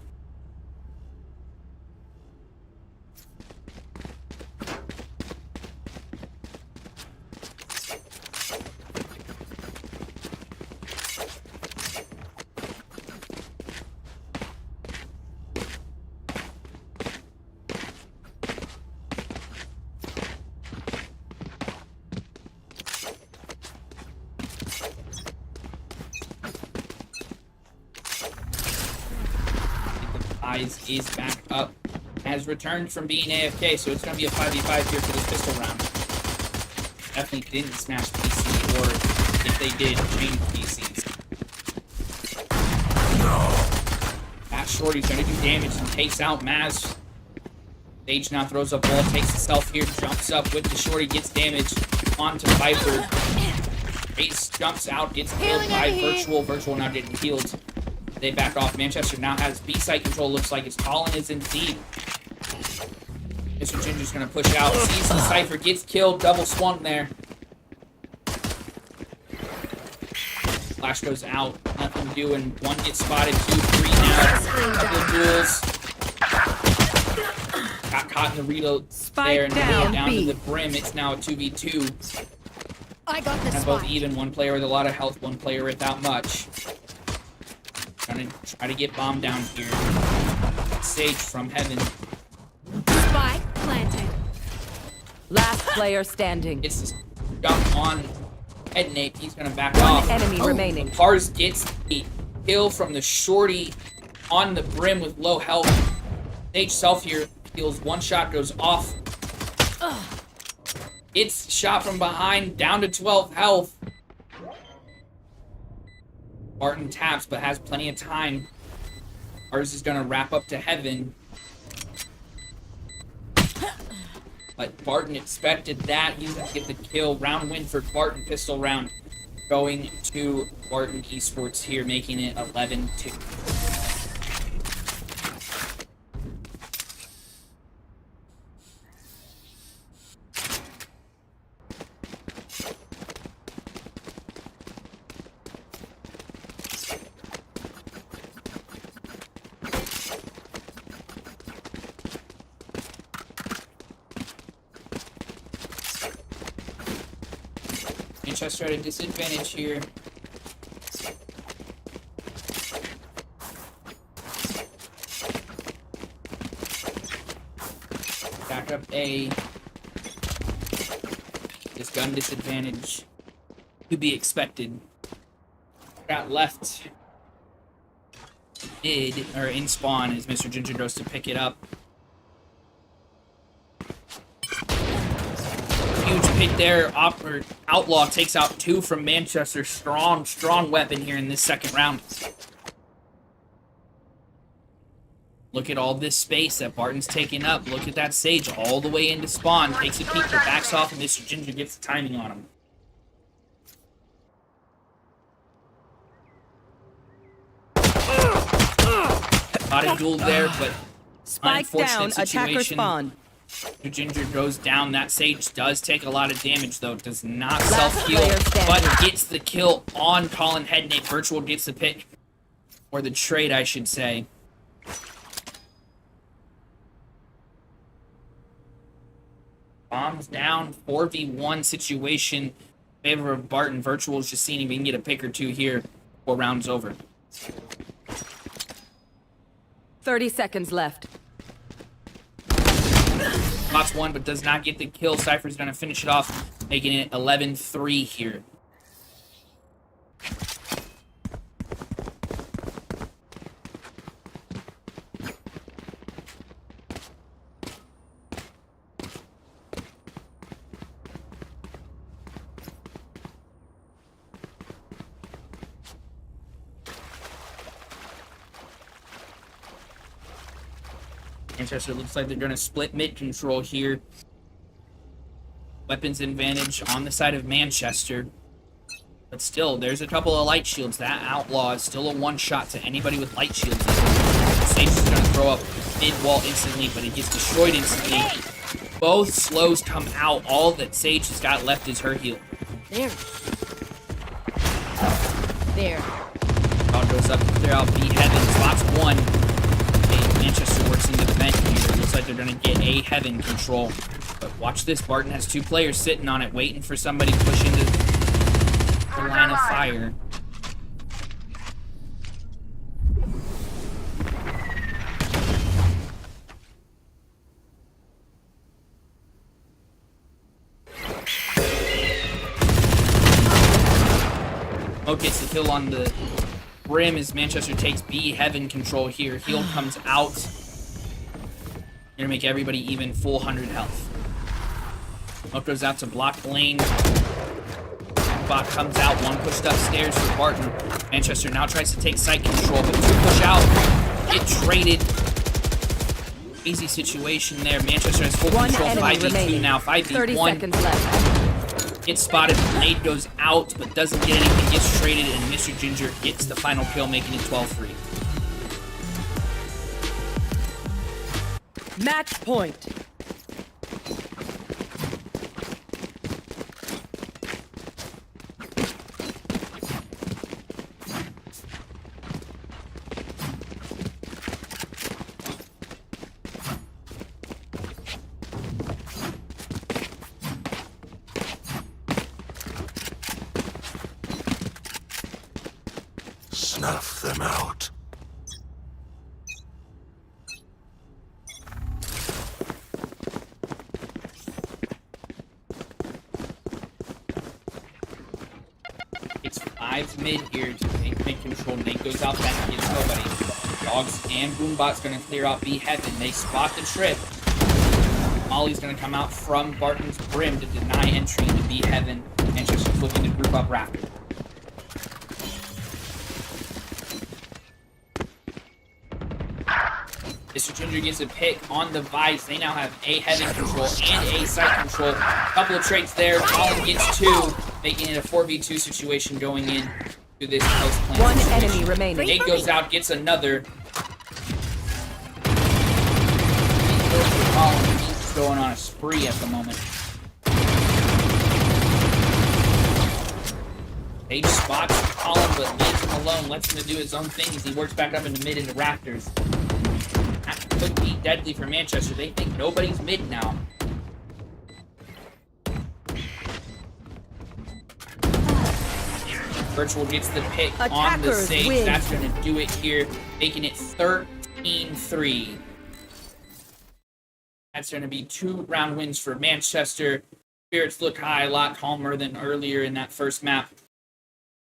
Eyes is back up. Has returned from being AFK, so it's going to be a 5v5 here for this pistol round. Definitely didn't smash PC, or if they did, change PCs. That Shorty's going to do damage and takes out Maz. Sage now throws up wall, takes itself here, jumps up with the Shorty, gets damage onto Viper. Ace jumps out, gets killed by Virtual. Virtual now getting healed. They back off. Manchester now has B-site control. Looks like his Colin is in deep. Mr. Ginger's going to push out. Sees the Cypher. Gets killed. Double swung there. Flash goes out. Nothing doing. One gets spotted. 2, 3 now. Couple of duels. Got caught in the reload there. And down to the brim. It's now a 2v2. I got this. And both even. One player with a lot of health. One player without much. Gonna try to get Bomb down here. Sage from heaven. Spike planted. Last player standing. It's this jump on Headnate. He's gonna back One off. enemy remaining. Pars gets the kill from the Shorty on the brim with low health. Sage self here heals. One shot goes off. It's shot from behind down to 12 health. Barton taps, but has plenty of time. Ours is going to wrap up to heaven. But Barton expected that. He's going to get the kill. Round win for Barton. Pistol round going to Barton Esports here, making it 11-2. Manchester at a disadvantage here. Back up A. This gun disadvantage to be expected. Got left mid, or in spawn, as Mr. Ginger goes to pick it up. Huge pick there. Outlaw takes out 2 from Manchester. Strong weapon here in this second round. Look at all this space that Barton's taking up. Look at that Sage all the way into spawn. Takes a peek, but backs off, and Mr. Ginger gets the timing on him. Not a duel there, but Spike down, Unfortunate attacker situation. spawn. Ginger goes down. That Sage does take a lot of damage, though. Does not Last self-heal, player standing. but gets the kill on Colin Headnate. Virtual gets the pick, or the trade, I should say. Bombs down, 4v1 situation in favor of Barton. Virtual is just seeing if he can get a pick or two here before round's over. 30 seconds left. Spots one, but does not get the kill. Cypher's going to finish it off, making it 11-3 here. Manchester looks like they're going to split mid control here. Weapons advantage on the side of Manchester. But still, there's a couple of light shields. That outlaw is still a one-shot to anybody with light shields. Sage is going to throw up mid-wall instantly, but it gets destroyed instantly. Both slows come out. All that Sage has got left is her heal. There. There. Crowd goes up to clear out B Heaven. Spots one. Manchester works into the vent here. It looks like they're going to get A Heaven control. But watch this. Barton has two players sitting on it, waiting for somebody to push into the line of fire. Smoke gets the kill on the Brim as Manchester takes B Heaven control here. Heal comes out. Gonna make everybody even full 100 health. Smoke goes out to block lane. Bot comes out, one pushed upstairs for Barton. Manchester now tries to take site control, but two push out. Get traded. Easy situation there. Manchester has full One control. enemy 5v2 remaining. now. 30 5v1. seconds left. Gets spotted, nade goes out, but doesn't get anything, gets traded, and Mr. Ginger gets the final kill, making it 12-3. Match point. Snuff them out. It's 5 mid here to take mid control. Nate goes out back against nobody. Dogs and Boombot's going to clear out B Heaven. They spot the trip. Molly's going to come out from Barton's Brim to deny entry into B Heaven. Manchester's looking to group up Raptor. Mr. Ginger gets a pick on the Vice. They now have A Heaven control and A Site control. Couple of traits there. Colin gets 2, making it a 4v2 situation going in to this post-plan One situation. enemy remaining. Nate goes out, gets another. Colin, he's going on a spree at the moment. Sage spots Colin, but leaves him alone, lets him to do his own thing as he works back up into mid into Raptors. That could be deadly for Manchester. They think nobody's mid now. Virtual gets the pick on the Attackers Sage. win. That's going to do it here, making it 13-3. That's going to be 2-round wins for Manchester. Spirits look high, a lot calmer than earlier in that first map.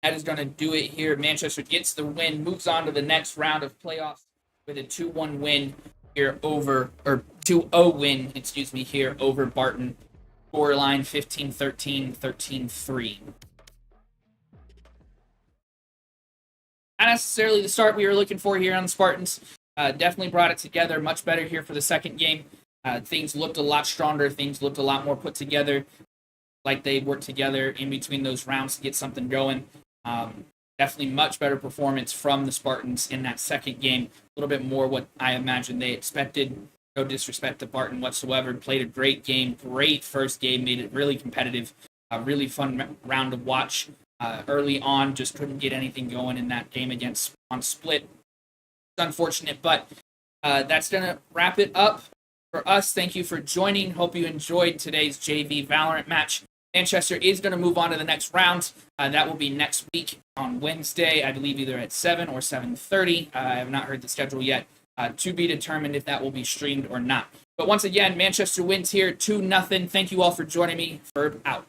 That is going to do it here. Manchester gets the win, moves on to the next round of playoffs with a 2-1 win here over, or 2-0 win, excuse me, here over Barton. Scoreline 15-13, 13-3. Not necessarily the start we were looking for here on the Spartans. Definitely brought it together much better here for the second game. Things looked a lot stronger. Things looked a lot more put together, like they worked together in between those rounds to get something going. Definitely much better performance from the Spartans in that second game. A little bit more what I imagine they expected. No disrespect to Barton whatsoever. Played a great game. Great first game. Made it really competitive. A really fun round to watch. Early on, just couldn't get anything going in that game against on Split. It's unfortunate, but that's going to wrap it up for us. Thank you for joining. Hope you enjoyed today's JV Valorant match. Manchester is going to move on to the next round. That will be next week on Wednesday, I believe either at 7 or 7:30. I have not heard the schedule yet. To be determined if that will be streamed or not. But once again, Manchester wins here 2-0. Thank you all for joining me. Ferb out.